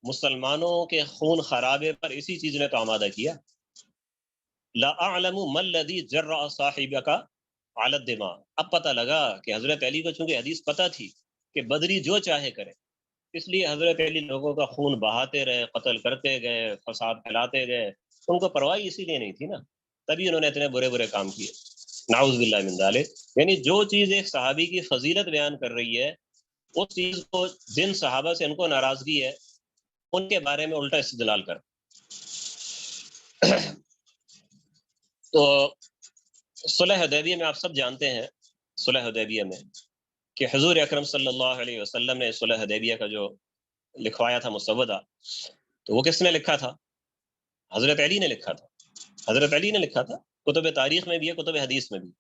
Speaker 1: مسلمانوں کے خون خرابے پر اسی چیز نے تو آمادہ کیا۔ لا اعلم ما الذی جرأ صاحبک علی الدماء، اب پتہ لگا کہ حضرت علی کو چونکہ حدیث پتہ تھی کہ بدری جو چاہے کرے، اس لیے حضرت علی لوگوں کا خون بہاتے رہے، قتل کرتے گئے، فساد پھیلاتے گئے، ان کو پرواہ اسی لیے نہیں تھی نا، تبھی انہوں نے اتنے برے برے کام کیے، نعوذ باللہ من ذالک۔ یعنی جو چیز ایک صحابی کی فضیلت بیان کر رہی ہے، اس چیز کو جن صحابہ سے ان کو ناراضگی ہے ان کے بارے میں الٹا استدلال کر۔ تو صلح حدیبیہ میں آپ سب جانتے ہیں، صلح حدیبیہ میں کہ حضور اکرم صلی اللہ علیہ وسلم نے صلح حدیبیہ کا جو لکھوایا تھا مسودہ، تو وہ کس نے لکھا تھا؟ حضرت علی نے لکھا تھا، حضرت علی نے لکھا تھا، کتب تاریخ میں بھی ہے، کتب حدیث میں بھی۔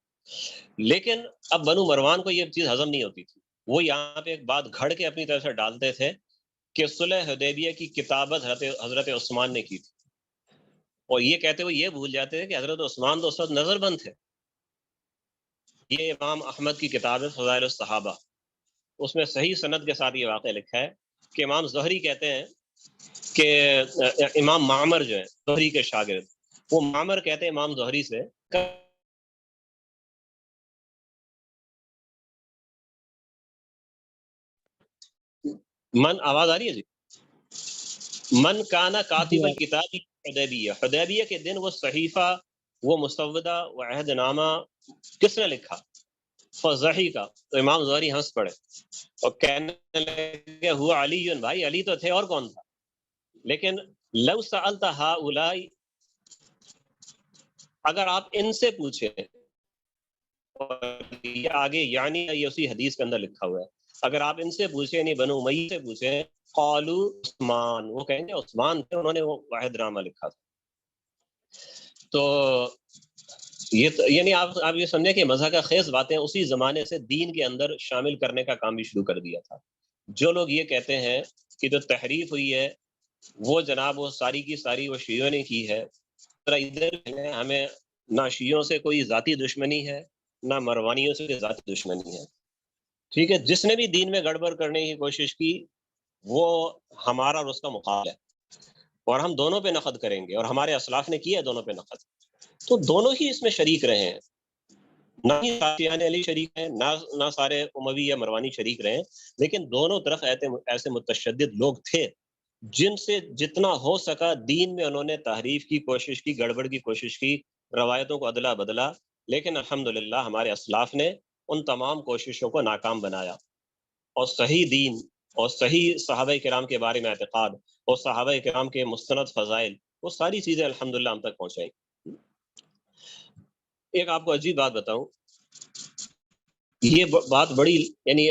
Speaker 1: لیکن اب بنو مروان کو یہ چیز ہضم نہیں ہوتی تھی، وہ یہاں پہ ایک بات گھڑ کے اپنی طرف سے ڈالتے تھے کہ صلح حدیبیہ کی کتابت حضرت عثمان نے کی تھی، اور یہ کہتے ہوئے یہ بھول جاتے ہیں کہ حضرت عثمان تو اس وقت نظر بند تھے۔ یہ امام احمد کی کتاب ہے فضائل الصحابہ، اس میں صحیح سند کے ساتھ یہ واقعہ لکھا ہے کہ امام زہری کہتے ہیں کہ امام معمر جو ہے زہری کے شاگرد، وہ معمر کہتے ہیں امام زہری سے من، آواز آ رہی ہے جی؟ من کانا کاتب الکتاب حدیبیہ، حدیبیہ کے دن وہ صحیفہ، وہ مسودہ، وہ عہد نامہ کس نے لکھا؟ فضحی کا۔ تو امام زہری ہنس پڑے اور کہنے لگے ہوا علی، بھائی علی تو تھے، اور کون تھا؟ لیکن لو سألت ہؤلاء، اگر آپ ان سے پوچھیں، یہ آگے یعنی یہ اسی حدیث کے اندر لکھا ہوا ہے، اگر آپ ان سے پوچھیں، نہیں بنو امیہ سے پوچھیں، قالوا عثمان، وہ کہیں گے عثمان تھے، انہوں نے وہ عہد نامہ لکھا تھا۔ تو یہ یعنی آپ یہ سمجھیں کہ مذہب کا خیز باتیں اسی زمانے سے دین کے اندر شامل کرنے کا کام بھی شروع کر دیا تھا۔ جو لوگ یہ کہتے ہیں کہ جو تحریف ہوئی ہے وہ جناب وہ ساری کی ساری وہ شیعوں نے کی ہے، ادھر ہمیں نہ شیعوں سے کوئی ذاتی دشمنی ہے، نہ مروانیوں سے کوئی ذاتی دشمنی ہے، ٹھیک ہے؟ جس نے بھی دین میں گڑبڑ کرنے کی کوشش کی وہ ہمارا اور اس کا مقابلہ ہے، اور ہم دونوں پہ نقد کریں گے، اور ہمارے اسلاف نے کیا ہے دونوں پہ نقد، تو دونوں ہی اس میں شریک رہے ہیں، نہ ہی قادیان علی شریک ہیں، نہ سارے اموی یا مروانی شریک رہے ہیں، لیکن دونوں طرف ایسے متشدد لوگ تھے جن سے جتنا ہو سکا دین میں انہوں نے تحریف کی کوشش کی، گڑبڑ کی کوشش کی، روایتوں کو ادلا بدلا، لیکن الحمدللہ ہمارے اسلاف نے ان تمام کوششوں کو ناکام بنایا، اور صحیح دین اور صحیح صحابہ کرام کے بارے میں اعتقاد اور صحابہ کرام کے مستند فضائل، وہ ساری چیزیں الحمدللہ ہم تک پہنچائی۔ ایک آپ کو عجیب بات بتاؤں، یہ بات بڑی یعنی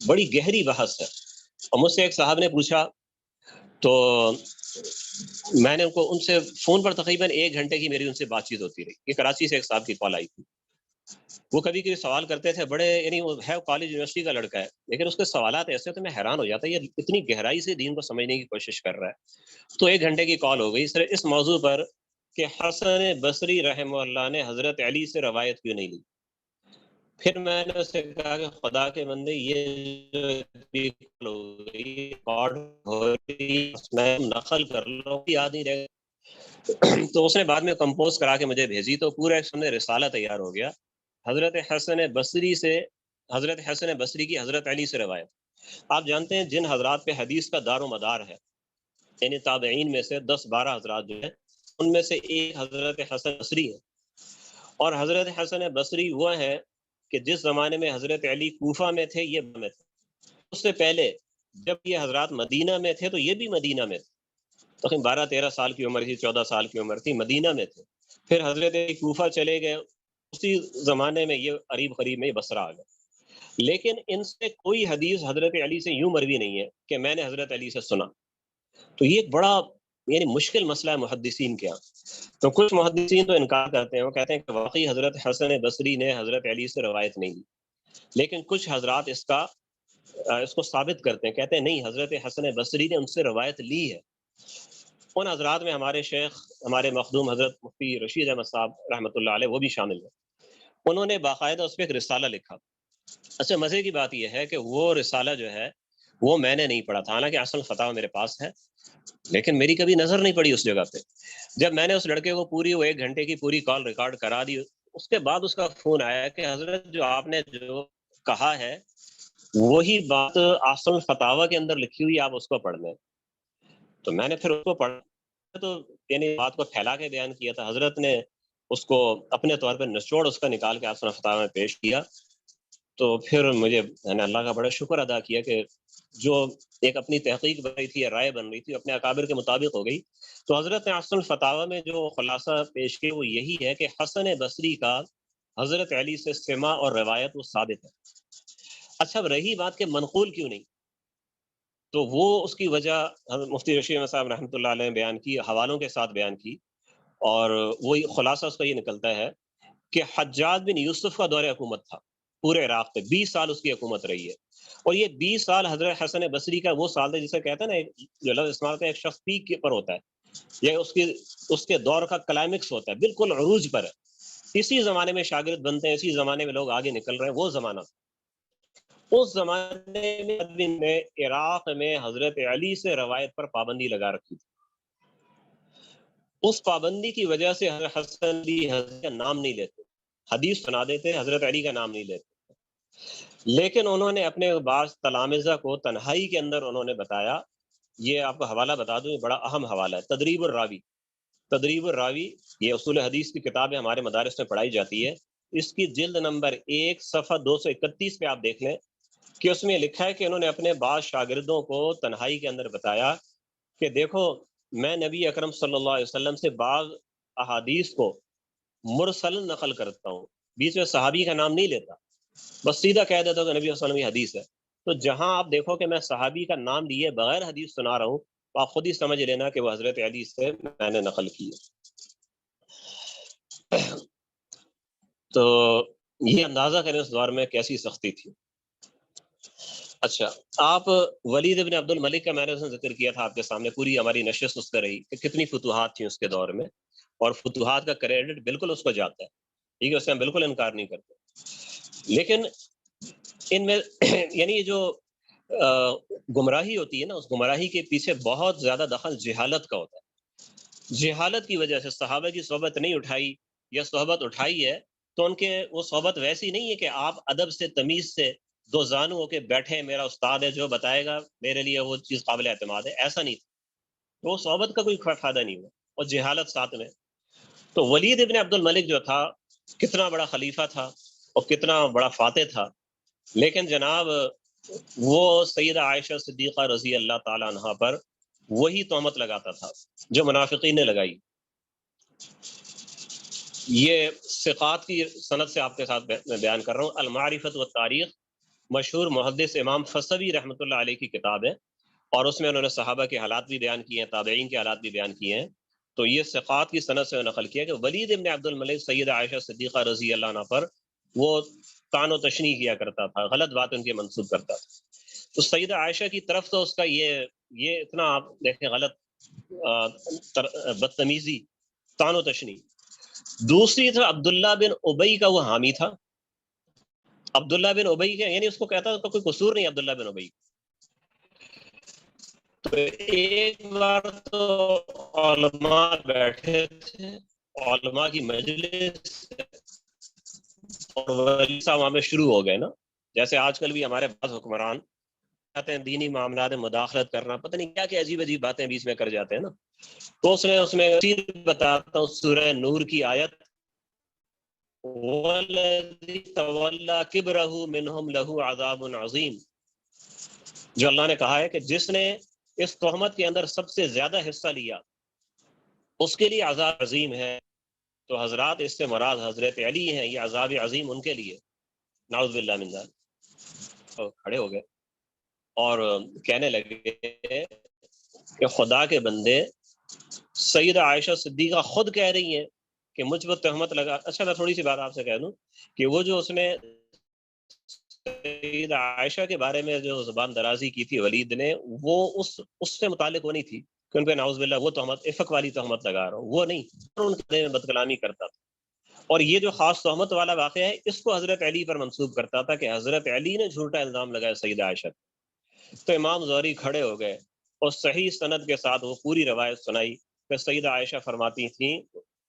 Speaker 1: بڑی گہری بحث ہے، اور مجھ سے ایک صاحب نے پوچھا، تو میں نے ان سے فون پر تقریباً 1 گھنٹے کی میری ان سے بات چیت ہوتی رہی، یہ کراچی سے ایک صاحب کی کال آئی تھی، وہ کبھی کبھی سوال کرتے تھے بڑے، یعنی وہ ہے کالج یونیورسٹی کا لڑکا ہے، لیکن اس کے سوالات ایسے تو میں حیران ہو جاتا، یہ اتنی گہرائی سے دین کو سمجھنے کی کوشش کر رہا ہے۔ تو 1 گھنٹے کی کال ہو گئی صرف اس موضوع پر کہ حسن بصری رحمہ اللہ نے حضرت علی سے روایت کیوں نہیں لی۔ پھر میں نے اس سے کہا کہ خدا کے بندے، یہ جو اتنی کال ہو گئی، ریکارڈ ہو رہی، میں نقل کر لوں، یاد نہیں رہے گا۔ تو اس نے بعد میں کمپوز کرا کے مجھے بھیجی، تو پورا ایک سامنے رسالہ تیار ہو گیا حضرت حسن بصری سے، حضرت حسن بصری کی حضرت علی سے روایت۔ آپ جانتے ہیں جن حضرات پہ حدیث کا دار و مدار ہے، یعنی تابعین میں سے 10-12 حضرات جو ہیں، ان میں سے ایک حضرت حسن بصری ہے۔ اور حضرت حسن بصری وہ ہیں کہ جس زمانے میں حضرت علی کوفہ میں تھے، یہ میں تھے، اس سے پہلے جب یہ حضرات مدینہ میں تھے تو یہ بھی مدینہ میں تھے، تقریباً 12-13 سال کی عمر تھی، 14 سال کی عمر تھی، مدینہ میں تھے۔ پھر حضرت علی کوفہ چلے گئے، اسی زمانے میں یہ قریب میں بصرہ آ گئے۔ لیکن ان سے کوئی حدیث حضرت علی سے یوں مروی نہیں ہے کہ میں نے حضرت علی سے سنا۔ تو یہ ایک بڑا یعنی مشکل مسئلہ ہے محدثین کے یہاں۔ تو کچھ محدثین تو انکار کرتے ہیں، وہ کہتے ہیں کہ واقعی حضرت حسن بصری نے حضرت علی سے روایت نہیں لی، لیکن کچھ حضرات اس کو ثابت کرتے ہیں، کہتے ہیں نہیں، حضرت حسن بصری نے ان سے روایت لی ہے۔ ان حضرات میں ہمارے شیخ، ہمارے مخدوم حضرت مفتی رشید احمد صاحب رحمۃ اللہ علیہ وہ بھی شامل ہیں۔ انہوں نے باقاعدہ اس پہ ایک رسالہ لکھا۔ اچھا، مزے کی بات یہ ہے کہ وہ رسالہ جو ہے وہ میں نے نہیں پڑھا تھا، حالانکہ اصل فتاوی میرے پاس ہے، لیکن میری کبھی نظر نہیں پڑی اس جگہ پہ۔ جب میں نے اس لڑکے کو پوری وہ 1 گھنٹے کی پوری کال ریکارڈ کرا دی، اس کے بعد اس کا فون آیا کہ حضرت جو آپ نے جو کہا ہے وہی بات اصل فتاوی کے اندر لکھی ہوئی، آپ اس کو پڑھ لیں۔ تو میں نے پھر اس کو پڑھا، تو یعنی بات کو پھیلا کے بیان کیا تھا۔ حضرت نے اس کو اپنے طور پہ نچوڑ اس کا نکال کے اصل فتاوی میں پیش کیا۔ تو پھر مجھے میں نے اللہ کا بڑا شکر ادا کیا کہ جو ایک اپنی تحقیق بن رہی تھی یا رائے بن رہی تھی اپنے اکابر کے مطابق ہو گئی۔ تو حضرت نے اصل فتاوی میں جو خلاصہ پیش کیا وہ یہی ہے کہ حسن بصری کا حضرت علی سے سماع اور روایت وہ ثابت ہے۔ اچھا، اب رہی بات کہ منقول کیوں نہیں، تو وہ اس کی وجہ حضرت مفتی رشید احمد صاحب رحمۃ اللہ علیہ نے بیان کی، حوالوں کے ساتھ بیان کی، اور وہی خلاصہ اس کا یہ نکلتا ہے کہ حجاج بن یوسف کا دور حکومت تھا پورے عراق پہ، 20 سال اس کی حکومت رہی ہے، اور یہ 20 سال حضرت حسن بصری کا وہ سال تھا جسے کہتے ہیں نا، جو لفظ استعمال کا ایک شخص پیک کے پر ہوتا ہے، یہ اس کے دور کا کلائمیکس ہوتا ہے، بالکل عروج پر ہے۔ اسی زمانے میں شاگرد بنتے ہیں، اسی زمانے میں لوگ آگے نکل رہے ہیں، وہ زمانہ۔ اس زمانے میں عراق میں حضرت علی سے روایت پر پابندی لگا رکھی تھی۔ اس پابندی کی وجہ سے حضرت حسن بھی حضرت کا نام نہیں لیتے، حدیث سنا دیتے، حضرت علی کا نام نہیں لیتے۔ لیکن انہوں نے اپنے بعض تلامذہ کو تنہائی کے اندر انہوں نے بتایا، یہ آپ کو حوالہ بتا دوں، یہ بڑا اہم حوالہ ہے، تدریب الراوی۔ تدریب الراوی یہ اصول حدیث کی کتاب ہے، ہمارے مدارس میں پڑھائی جاتی ہے۔ اس کی جلد نمبر 1 صفحہ 231 پہ آپ دیکھ لیں کہ اس میں لکھا ہے کہ انہوں نے اپنے بعض شاگردوں کو تنہائی کے اندر بتایا کہ دیکھو، میں نبی اکرم صلی اللہ علیہ وسلم سے بعض احادیث کو مرسل نقل کرتا ہوں، بیچ میں صحابی کا نام نہیں لیتا، بس سیدھا کہہ دیتا ہوں کہ نبی صلی اللہ علیہ وسلم کی حدیث ہے۔ تو جہاں آپ دیکھو کہ میں صحابی کا نام لیے بغیر حدیث سنا رہا ہوں، تو آپ خود ہی سمجھ لینا کہ وہ حضرت علی سے میں نے نقل کی ہے۔ تو یہ اندازہ کریں اس دور میں کیسی سختی تھی۔ اچھا، آپ ولید ابن عبد الملک کا میں نے ذکر کیا تھا آپ کے سامنے، پوری ہماری نشست اس کا رہی کہ کتنی فتوحات تھیں اس کے دور میں، اور فتوحات کا کریڈٹ بالکل اس کو جاتا ہے، ٹھیک ہے، اس سے ہم بالکل انکار نہیں کرتے۔ لیکن ان میں یعنی یہ جو گمراہی ہوتی ہے نا، اس گمراہی کے پیچھے بہت زیادہ دخل جہالت کا ہوتا ہے۔ جہالت کی وجہ سے صحابہ کی صحبت نہیں اٹھائی یا صحبت اٹھائی ہے تو ان کے وہ صحبت ویسی نہیں ہے کہ آپ ادب سے تمیز سے دو زانو ہو کے بیٹھے، میرا استاد ہے جو بتائے گا میرے لیے وہ چیز قابل اعتماد ہے، ایسا نہیں تھا۔ وہ صحبت کا کوئی فائدہ نہیں ہوا، اور جہالت ساتھ میں۔ تو ولید ابن عبد الملک جو تھا، کتنا بڑا خلیفہ تھا اور کتنا بڑا فاتح تھا، لیکن جناب وہ سیدہ عائشہ صدیقہ رضی اللہ تعالی عنہا پر وہی تہمت لگاتا تھا جو منافقین نے لگائی۔ یہ ثقات کی سند سے آپ کے ساتھ میں بیان کر رہا ہوں، المعرفۃ والتاریخ، مشہور محدث امام فصوی رحمۃ اللہ علیہ کی کتاب ہے، اور اس میں انہوں نے صحابہ کے حالات بھی بیان کیے ہیں، تابعین کے حالات بھی بیان کیے ہیں۔ تو یہ ثقات کی سند سے نقل کیا کہ ولید ابن عبد الملک سیدہ عائشہ صدیقہ رضی اللہ عنہ پر وہ طعن و تشنیع کیا کرتا تھا، غلط بات ان کے منسوب کرتا تھا. تو سیدہ عائشہ کی طرف تو اس کا یہ اتنا آپ دیکھیں غلط بدتمیزی، طعن و تشنیع. دوسری طرف عبداللہ بن ابی کا وہ حامی تھا. عبداللہ بن ابی کا یعنی اس کو کہتا تھا کوئی قصور نہیں عبداللہ بن ابی. تو ایک بار تو علماء بیٹھے تھے، علماء کی مجلس، اور ولی صاحب وہاں پہ شروع ہو گئے نا، جیسے آج کل بھی ہمارے بعض حکمران آتے ہیں دینی معاملات میں مداخلت کرنا، پتہ نہیں کیا کیا عجیب عجیب باتیں بیچ میں کر جاتے ہیں نا. تو اس میں بتاتا ہوں سورہ نور کی آیت، وَالَّذِي تَوَلَّى كِبْرَهُ مِنْهُمْ لَهُ عَذَابٌ عَظِيمٌ، جو اللہ نے کہا ہے کہ جس نے اس تہمت کے اندر سب سے زیادہ حصہ لیا اس کے لیے عذاب عظیم ہے. تو حضرات اس سے مراد حضرت علی ہیں، یہ عذاب عظیم ان کے لیے، نعوذ باللہ من ذلک. کھڑے ہو گئے اور کہنے لگے کہ خدا کے بندے، سیدہ عائشہ صدیقہ خود کہہ رہی ہیں کہ مجھ پر تہمت لگا. اچھا میں تھوڑی سی بات آپ سے کہہ دوں کہ وہ جو اس نے سیدہ عائشہ کے بارے میں جو زبان درازی کی تھی ولید نے، وہ اس سے متعلق وہ نہیں تھی کہ ان پہ نعوذ باللہ وہ تہمت، افق والی تہمت لگا رہا ہوں، وہ نہیں، ان کے بارے میں بد کلامی کرتا تھا. اور یہ جو خاص تہمت والا واقعہ ہے اس کو حضرت علی پر منسوب کرتا تھا کہ حضرت علی نے جھوٹا الزام لگایا سیدہ عائشہ. تو امام زہری کھڑے ہو گئے اور صحیح سند کے ساتھ وہ پوری روایت سنائی کہ سیدہ عائشہ فرماتی تھیں،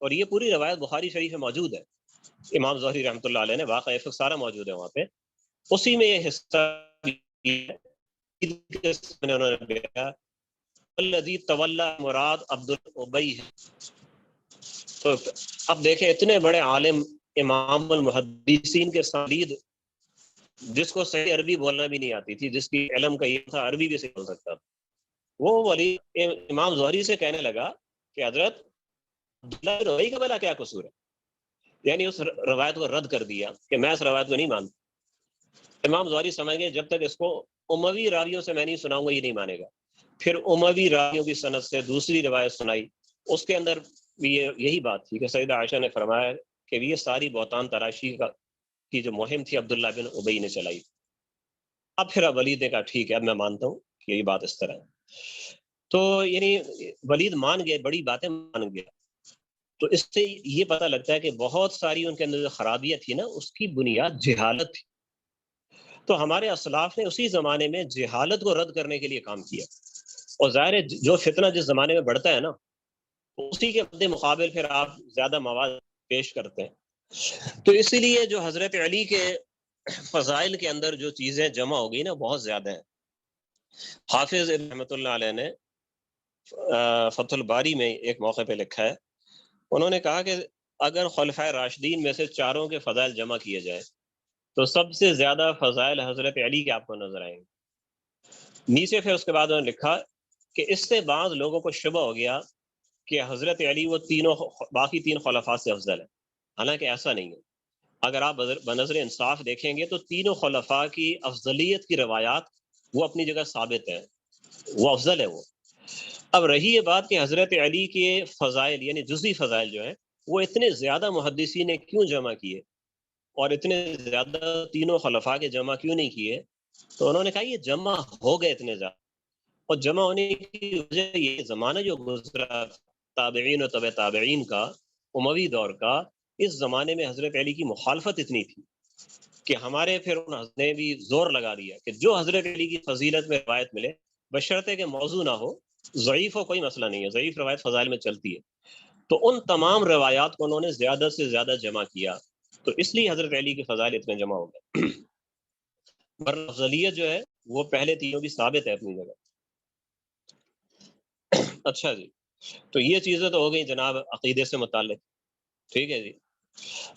Speaker 1: اور یہ پوری روایت بخاری شریف میں موجود ہے، امام زہری رحمۃ اللہ علیہ نے واقعہ افق سارا موجود ہے وہاں پہ، اسی میں یہ حصہ انہوں نے لکھا الذی تولی مراد عبد الابی. تو اب دیکھیں اتنے بڑے عالم امام المحدثین کے سالید، جس کو صحیح عربی بولنا بھی نہیں آتی تھی، جس کی علم کا یہ تھا عربی بھی صحیح بول سکتا تھا، وہ ولی امام زہری سے کہنے لگا کہ حضرت عبداللہ بن ابی کا بھلا کیا قصور ہے، یعنی اس روایت کو رد کر دیا کہ میں اس روایت کو نہیں مانتا. امام زہری سمجھ گئے جب تک اس کو اموی راویوں سے میں نہیں سناؤں گا یہ نہیں مانے گا. پھر اموی راویوں کی سند سے دوسری روایت سنائی، اس کے اندر بھی یہی بات تھی کہ سیدہ عائشہ نے فرمایا کہ یہ ساری بہتان تراشی کی جو مہم تھی عبداللہ بن ابی نے چلائی. اب پھر ولید نے کہا ٹھیک ہے اب میں مانتا ہوں کہ یہ بات اس طرح ہے. تو یعنی ولید مان گئے، بڑی باتیں مان گیا. تو اس سے یہ پتہ لگتا ہے کہ بہت ساری ان کے اندر جو خرابیت تھی نا اس کی بنیاد جہالت تھی. تو ہمارے اسلاف نے اسی زمانے میں جہالت کو رد کرنے کے لیے کام کیا، اور ظاہر ہے جو فتنہ جس زمانے میں بڑھتا ہے نا اسی کے مد مقابل پھر آپ زیادہ مواد پیش کرتے ہیں. تو اسی لیے جو حضرت علی کے فضائل کے اندر جو چیزیں جمع ہو گئی نا بہت زیادہ ہیں. حافظ رحمۃ اللہ علیہ نے فتح الباری میں ایک موقع پہ لکھا ہے، انہوں نے کہا کہ اگر خلفائے راشدین میں سے چاروں کے فضائل جمع کیے جائے تو سب سے زیادہ فضائل حضرت علی کے آپ کو نظر آئیں گے. نیچے پھر اس کے بعد انہوں نے لکھا کہ اس سے بعض لوگوں کو شبہ ہو گیا کہ حضرت علی وہ باقی تین خلفاء سے افضل ہے، حالانکہ ایسا نہیں ہے. اگر آپ بنظر انصاف دیکھیں گے تو تینوں خلفاء کی افضلیت کی روایات وہ اپنی جگہ ثابت ہیں، وہ افضل ہے وہ. اب رہی یہ بات کہ حضرت علی کے فضائل یعنی جزئی فضائل جو ہیں وہ اتنے زیادہ محدثین نے کیوں جمع کیے اور اتنے زیادہ تینوں خلفاء کے جمع کیوں نہیں کیے، تو انہوں نے کہا یہ جمع ہو گئے اتنے زیادہ، اور جمع ہونے کی وجہ یہ زمانہ جو گزرا تابعین و تبع تابعین کا، اموی دور کا، اس زمانے میں حضرت علی کی مخالفت اتنی تھی کہ ہمارے پھر انہوں نے بھی زور لگا دیا کہ جو حضرت علی کی فضیلت میں روایت ملے بشرطے کہ موضوع نہ ہو، ضعیف ہو کوئی مسئلہ نہیں ہے، ضعیف روایت فضائل میں چلتی ہے. تو ان تمام روایات کو انہوں نے زیادہ سے زیادہ جمع کیا، تو اس لیے حضرت علی کے فضائل اتنے جمع ہو گئے. ورنہ افضلیت جو ہے وہ پہلے تینوں کی ثابت ہے اپنی جگہ. اچھا جی، تو یہ چیزیں تو ہو گئی جناب عقیدے سے متعلق، ٹھیک ہے جی.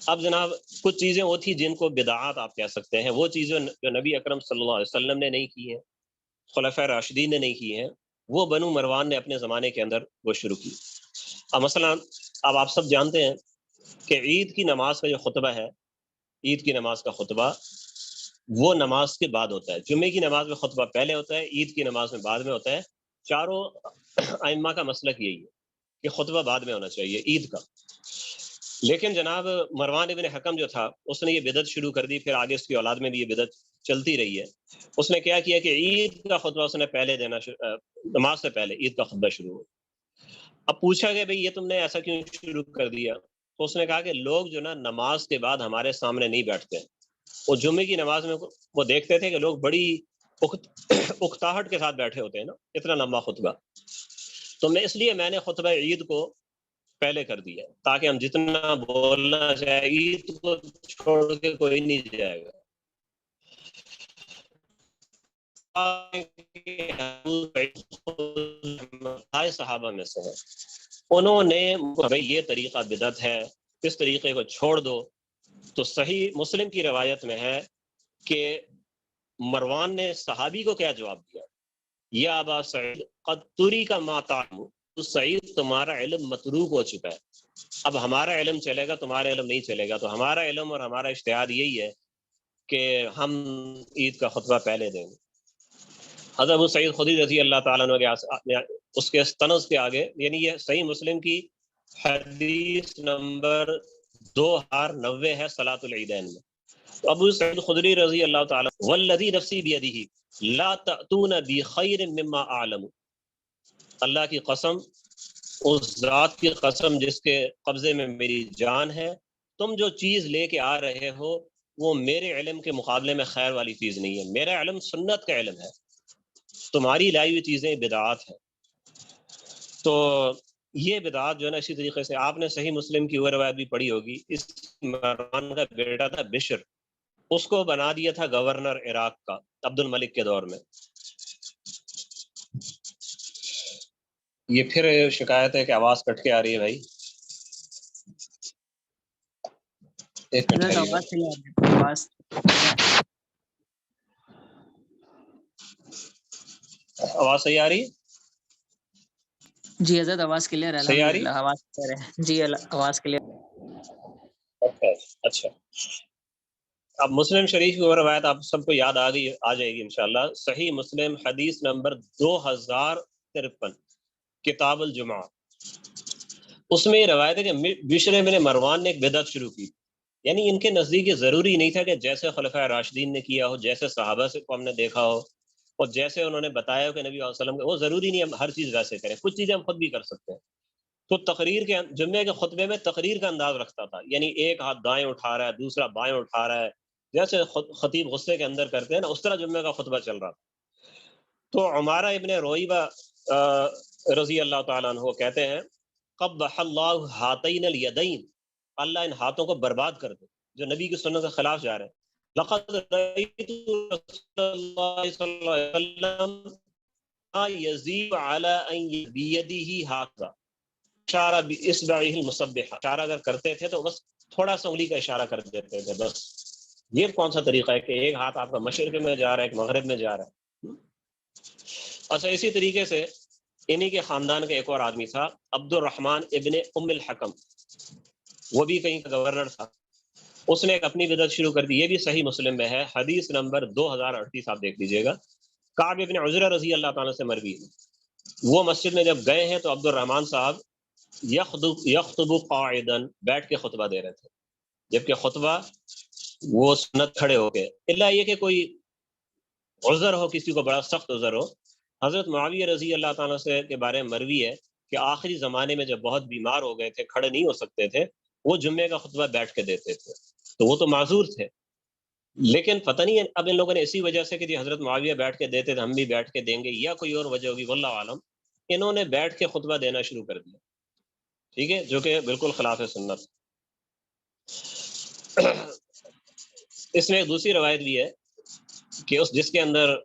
Speaker 1: اب جناب کچھ چیزیں وہ تھی جن کو بدعات آپ کہہ سکتے ہیں، وہ چیزیں جو نبی اکرم صلی اللہ علیہ وسلم نے نہیں کی ہیں، خلفائے راشدین نے نہیں کی ہیں، وہ بنو مروان نے اپنے زمانے کے اندر وہ شروع کی. اب مثلا اب آپ سب جانتے ہیں کہ عید کی نماز کا جو خطبہ ہے، عید کی نماز کا خطبہ وہ نماز کے بعد ہوتا ہے. جمعے کی نماز میں خطبہ پہلے ہوتا ہے، عید کی نماز میں بعد میں ہوتا ہے. چاروں ائمہ کا مسلک یہی ہے کہ خطبہ بعد میں ہونا چاہیے عید کا. لیکن جناب مروان ابن حکم جو تھا اس نے یہ بدعت شروع کر دی، پھر آگے اس کی اولاد میں بھی یہ بدعت چلتی رہی ہے۔ اس نے کیا کیا کہ عید کا خطبہ اس نے پہلے دینا نماز سے پہلے عید کا خطبہ شروع ہو۔ اب پوچھا گیا بھئی یہ تم نے ایسا کیوں شروع کر دیا؟ تو اس نے کہا کہ لوگ جو نا نماز کے بعد ہمارے سامنے نہیں بیٹھتے، وہ جمعے کی نماز میں وہ دیکھتے تھے کہ لوگ بڑی اکتاہٹ کے ساتھ بیٹھے ہوتے ہیں نا، اتنا لمبا خطبہ، تو میں نے خطبہ عید کو پہلے کر دیا تاکہ ہم جتنا بولنا چاہے عید کو چھوڑ کے کوئی نہیں جائے گا۔ صحابہ میں سے ہے، انہوں نے بھائی یہ طریقہ بدعت ہے، اس طریقے کو چھوڑ دو۔ تو صحیح مسلم کی روایت میں ہے کہ مروان نے صحابی کو کیا جواب دیا؟ یا ابا سعید قد تری کا ما تعلم، تو سعید تمہارا علم متروک ہو چکا ہے، اب ہمارا علم چلے گا تمہارا علم نہیں چلے گا۔ تو ہمارا علم اور ہمارا اجتہاد یہی ہے کہ ہم عید کا خطبہ پہلے دیں گے۔ حضرت ابو سعید خدری رضی اللہ تعالیٰ عنہ کے اس کے طنز کے آگے، یعنی یہ صحیح مسلم کی حدیث نمبر 2090 ہے صلاۃ العیدین میں۔ تو ابو سعید خدری رضی اللہ تعالیٰ والذی نفسی بیدہ لا تأتون بخیر مما اعلم، اللہ کی قسم، اس ذات کی قسم جس کے قبضے میں میری جان ہے، تم جو چیز لے کے آ رہے ہو وہ میرے علم کے مقابلے میں خیر والی چیز نہیں ہے۔ میرا علم سنت کا علم ہے، تمہاری لائی ہوئی چیزیں بدعات ہیں۔ تو یہ بدعات جو ہے نا، اسی طریقے سے آپ نے صحیح مسلم کی وہ روایت بھی پڑھی ہوگی، اس مروان کا بیٹا تھا بشر، اس کو بنا دیا تھا گورنر عراق کا عبد الملک کے دور میں۔ یہ پھر شکایت ہے کہ آواز کٹ کے آ رہی ہے بھائی، ایک منٹ ٹھہریے۔
Speaker 2: آواز صحیح آ رہی ہے، آواز
Speaker 1: آواز صحیح آ رہی ہے؟
Speaker 2: جی حضرت آواز کلیئر ہے،
Speaker 1: صحیح آ رہی
Speaker 2: الحمدللہ آواز کلیئر ہے جی، آواز کلیئر۔
Speaker 1: اچھا، اب مسلم شریف کی وہ روایت آپ سب کو یاد آ جائے گی انشاءاللہ۔ صحیح مسلم حدیث نمبر 2053 کتاب الجمعہ، اس میں یہ روایت ہے کہ بشر بن مروان نے ایک بدعت شروع کی، یعنی ان کے نزدیک یہ ضروری نہیں تھا کہ جیسے خلفائے راشدین نے کیا ہو، جیسے صحابہ سے کو ہم نے دیکھا ہو، اور جیسے انہوں نے بتایا ہو کہ نبی صلی اللہ علیہ وسلم، وہ ضروری نہیں ہم ہر چیز ویسے کریں، کچھ چیزیں ہم خود بھی کر سکتے ہیں۔ تو تقریر کے جمعے کے خطبے میں تقریر کا انداز رکھتا تھا، یعنی ایک ہاتھ دائیں اٹھا رہا ہے، دوسرا بائیں اٹھا رہا ہے، جیسے خطیب غصے کے اندر کرتے ہیں نا، اس طرح جمعے کا خطبہ چل رہا تھا۔ تو عمارہ ابن رویبہ رضی اللہ تعالیٰ عنہ کہتے ہیں قبح اللہ ہاتین الیدین، اللہ ان ہاتھوں کو برباد کر دے جو نبی کی سنت کے خلاف جا رہے ہیں۔ لقد رأیت رسول اللہ صلی اللہ علیہ وسلم یزید علی ان بیدہ ہکذا، اشارہ باصبعہ المسبحہ، اشارہ اگر کرتے تھے تو بس تھوڑا سا انگلی کا اشارہ کر دیتے تھے بس۔ یہ کون سا طریقہ ہے کہ ایک ہاتھ آپ کا مشرق میں جا رہا ہے، ایک مغرب میں جا رہا ہے؟ اچھا، اسی طریقے سے انہی کے خاندان کا ایک اور آدمی تھا عبد الرحمن ابن ام الحکم، وہ بھی کہیں کا گورنر تھا، اس نے ایک اپنی بدعت شروع کر دی، یہ بھی صحیح مسلم میں ہے، حدیث نمبر 2038 آپ دیکھ لیجئے گا۔ کعب ابن عجرہ رضی اللہ تعالیٰ سے مروی، وہ مسجد میں جب گئے ہیں تو عبد الرحمن صاحب یخطب قاعدا، بیٹھ کے خطبہ دے رہے تھے، جبکہ خطبہ وہ سنت کھڑے ہو کے، اللہ یہ کہ کوئی عذر ہو، کسی کو بڑا سخت عذر ہو۔ حضرت معاویہ رضی اللہ تعالیٰ سے کے بارے میں مروی ہے کہ آخری زمانے میں جب بہت بیمار ہو گئے تھے، کھڑے نہیں ہو سکتے تھے، وہ جمعے کا خطبہ بیٹھ کے دیتے تھے، تو وہ تو معذور تھے، لیکن پتہ نہیں اب ان لوگوں نے اسی وجہ سے کہ جی حضرت معاویہ بیٹھ کے دیتے تھے ہم بھی بیٹھ کے دیں گے، یا کوئی اور وجہ ہوگی واللہ عالم، انہوں نے بیٹھ کے خطبہ دینا شروع کر دیا، ٹھیک ہے، جو کہ بالکل خلاف سنت۔ اس میں ایک دوسری روایت بھی ہے کہ جس کے اندر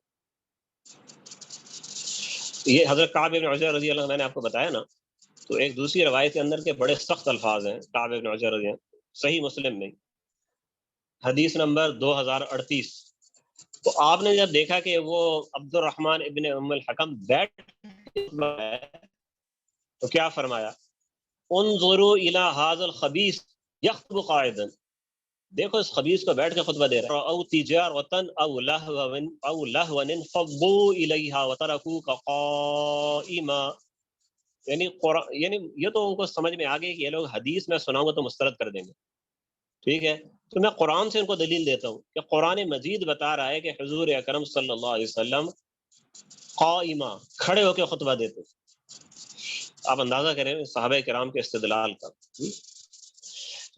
Speaker 1: یہ حضرت کعب بن عجرہ رضی اللہ عنہ، میں نے آپ کو بتایا نا، تو ایک دوسری روایت کے اندر کے بڑے سخت الفاظ ہیں کعب بن عجرہ رضی اللہ عنہ، صحیح مسلم میں حدیث نمبر 2038۔ تو آپ نے جب دیکھا کہ وہ عبد الرحمن ابن ام الحکم بیٹھ تو کیا فرمایا؟ انظروا الی ھذا الخبیث یخطب قاعدا، دیکھو اس خبیث کو بیٹھ کے خطبہ دے رہا ہے، او تجارتا او لہوا فضوا الیہا وترکوک قائما، یعنی قرآن، یعنی یہ تو ان کو سمجھ میں آ گئی کہ یہ لوگ حدیث میں سناؤں گا تو مسترد کر دیں گے، ٹھیک ہے، تو میں قرآن سے ان کو دلیل دیتا ہوں کہ قرآن مجید بتا رہا ہے کہ حضور اکرم صلی اللہ علیہ وسلم قائمہ کھڑے ہو کے خطبہ دیتے، آپ اندازہ کریں صحابہ کرام کے استدلال کا۔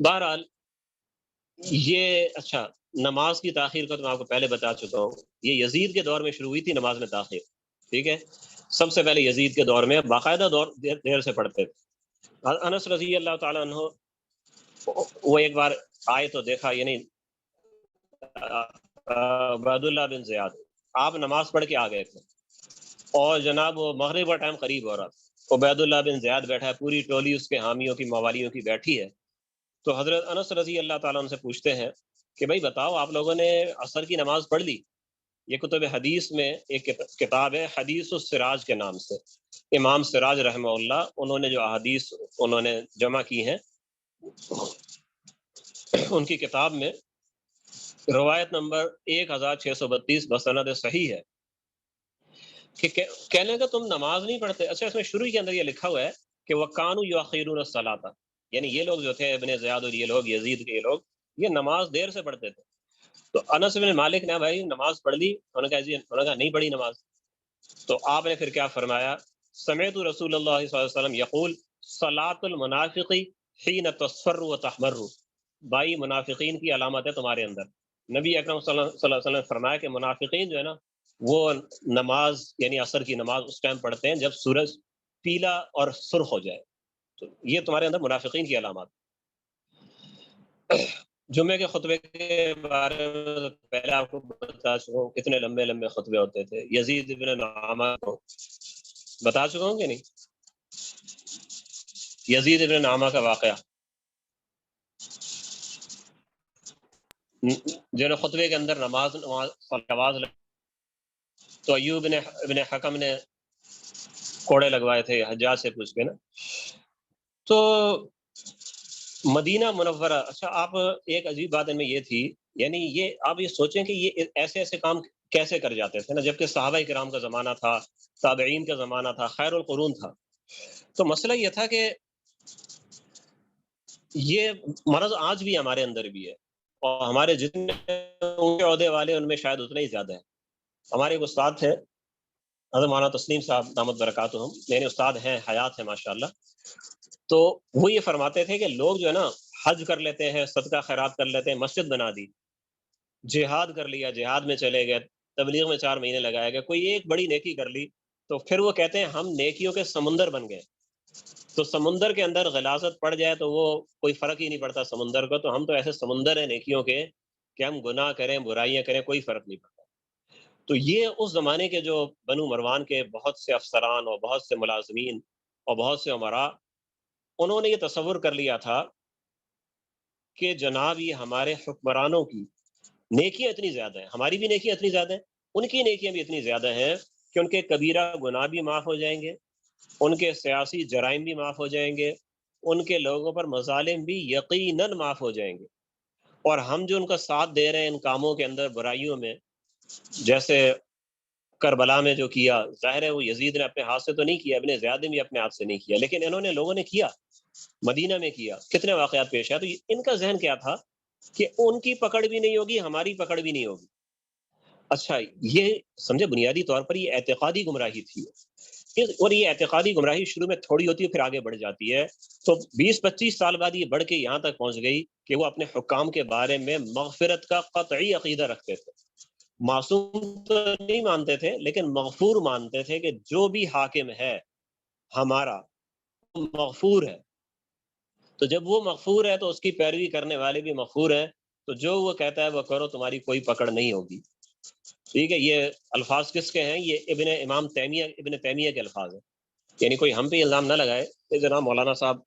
Speaker 1: بہرحال یہ اچھا، نماز کی تاخیر کا تو میں آپ کو پہلے بتا چکا ہوں، یہ یزید کے دور میں شروع ہوئی تھی نماز میں تاخیر، ٹھیک ہے، سب سے پہلے یزید کے دور میں باقاعدہ دور دیر سے پڑھتے تھے۔ انس رضی اللہ تعالیٰ عنہ وہ ایک بار آئے تو دیکھا، یعنی عبید اللہ بن زیاد، آپ نماز پڑھ کے آ گئے تھے اور جناب وہ مغرب کا ٹائم قریب ہو رہا تھا، عبید اللہ بن زیاد بیٹھا ہے، پوری ٹولی اس کے حامیوں کی موالیوں کی بیٹھی ہے، تو حضرت انس رضی اللہ تعالیٰ عنہ سے پوچھتے ہیں کہ بھائی بتاؤ آپ لوگوں نے عصر کی نماز پڑھ لی؟ یہ کتب حدیث میں ایک کتاب ہے حدیث السراج کے نام سے، امام سراج رحمہ اللہ انہوں نے جو احادیث انہوں نے جمع کی ہیں، ان کی کتاب میں روایت نمبر 1632 بسند صحیح ہے کہ کہنے کا تم نماز نہیں پڑھتے۔ اچھا، اس میں شروع کے اندر یہ لکھا ہوا ہے کہ وَكَانُوا يُؤَخِّرُونَ الصَّلَاةَ، یعنی یہ لوگ جو تھے ابن زیاد اور یہ لوگ یزید کے یہ لوگ، یہ نماز دیر سے پڑھتے تھے۔ تو انس بن مالک نے بھائی نماز پڑھ لی؟ انہوں نے کہا جی، انہوں نے کہا نہیں پڑھی نماز۔ تو آپ نے پھر کیا فرمایا؟ سمعت رسول اللہ صلی اللہ علیہ وسلم یقول صلاۃ المنافق حین تصفر وتحمر، بائی منافقین کی علامت ہے تمہارے اندر۔ نبی اکرم صلی اللہ علیہ وسلم نے فرمایا کہ منافقین جو ہے نا وہ نماز یعنی عصر کی نماز اس ٹائم پڑھتے ہیں جب سورج پیلا اور سرخ ہو جائے، تو یہ تمہارے اندر منافقین کی علامات۔ جمعے کے خطبے کے بارے میں پہلے آپ کو بتا چکا ہوں کتنے لمبے لمبے خطبے ہوتے تھے، یزید بن نعامہ کو بتا چکا ہوں کہ نہیں؟ یزید بن نعامہ کا واقعہ جو نے خطبے کے اندر نماز آواز تو ایوب ابن حکم نے کوڑے لگوائے تھے حجاج سے پوچھ کے نا۔ تو مدینہ منورہ، اچھا آپ ایک عجیب بات ان میں یہ تھی، یعنی یہ آپ یہ سوچیں کہ یہ ایسے ایسے کام کیسے کر جاتے تھے نا، جبکہ صحابہ کرام کا زمانہ تھا، تابعین کا زمانہ تھا، خیر القرون تھا۔ تو مسئلہ یہ تھا کہ یہ مرض آج بھی ہمارے اندر بھی ہے، اور ہمارے جتنے اونچے عہدے والے ان میں شاید اتنے ہی زیادہ ہیں۔ ہمارے ایک استاد تھے حضرت مولانا تسلیم صاحب دامت برکاتہم، میرے استاد ہیں، حیات ہیں ماشاءاللہ، تو وہ یہ فرماتے تھے کہ لوگ جو ہے نا حج کر لیتے ہیں، صدقہ خیرات کر لیتے ہیں، مسجد بنا دی، جہاد کر لیا، جہاد میں چلے گئے، تبلیغ میں 4 مہینے لگائے گئے، کوئی ایک بڑی نیکی کر لی، تو پھر وہ کہتے ہیں ہم نیکیوں کے سمندر بن گئے۔ تو سمندر کے اندر غلاظت پڑ جائے تو وہ کوئی فرق ہی نہیں پڑتا سمندر کو، تو ہم تو ایسے سمندر ہیں نیکیوں کے کہ ہم گناہ کریں، برائیاں کریں، کوئی فرق نہیں پڑتا۔ تو یہ اس زمانے کے جو بنو مروان کے بہت سے افسران اور بہت سے ملازمین اور بہت سے امراء، انہوں نے یہ تصور کر لیا تھا کہ جناب یہ ہمارے حکمرانوں کی نیکیاں اتنی زیادہ ہیں، ہماری بھی نیکیاں اتنی زیادہ ہیں، ان کی نیکیاں بھی اتنی زیادہ ہیں کہ ان کے کبیرہ گناہ بھی معاف ہو جائیں گے، ان کے سیاسی جرائم بھی معاف ہو جائیں گے، ان کے لوگوں پر مظالم بھی یقیناً معاف ہو جائیں گے، اور ہم جو ان کا ساتھ دے رہے ہیں ان کاموں کے اندر، برائیوں میں، جیسے کربلا میں جو کیا، ظاہر ہے وہ یزید نے اپنے ہاتھ سے تو نہیں کیا، ابن زیاد نے بھی اپنے ہاتھ سے نہیں کیا، لیکن انہوں نے لوگوں نے کیا، مدینہ میں کیا، کتنے واقعات پیش آئے۔ تو ان کا ذہن کیا تھا کہ ان کی پکڑ بھی نہیں ہوگی، ہماری پکڑ بھی نہیں ہوگی۔ اچھا، یہ سمجھے بنیادی طور پر یہ اعتقادی گمراہی تھی، اور یہ اعتقادی گمراہی شروع میں تھوڑی ہوتی ہے پھر آگے بڑھ جاتی ہے، تو 20-25 سال بعد یہ بڑھ کے یہاں تک پہنچ گئی کہ وہ اپنے حکام کے بارے میں مغفرت کا قطعی عقیدہ رکھتے تھے، معصوم تو نہیں مانتے تھے لیکن مغفور مانتے تھے کہ جو بھی حاکم ہے ہمارا مغفور ہے، تو جب وہ مغفور ہے تو اس کی پیروی کرنے والے بھی مغفور ہیں، تو جو وہ کہتا ہے وہ کرو، تمہاری کوئی پکڑ نہیں ہوگی۔ ٹھیک ہے، یہ الفاظ کس کے ہیں؟ یہ ابن تیمیہ کے الفاظ ہیں، یعنی کوئی ہم پہ الزام نہ لگائے کہ جناب مولانا صاحب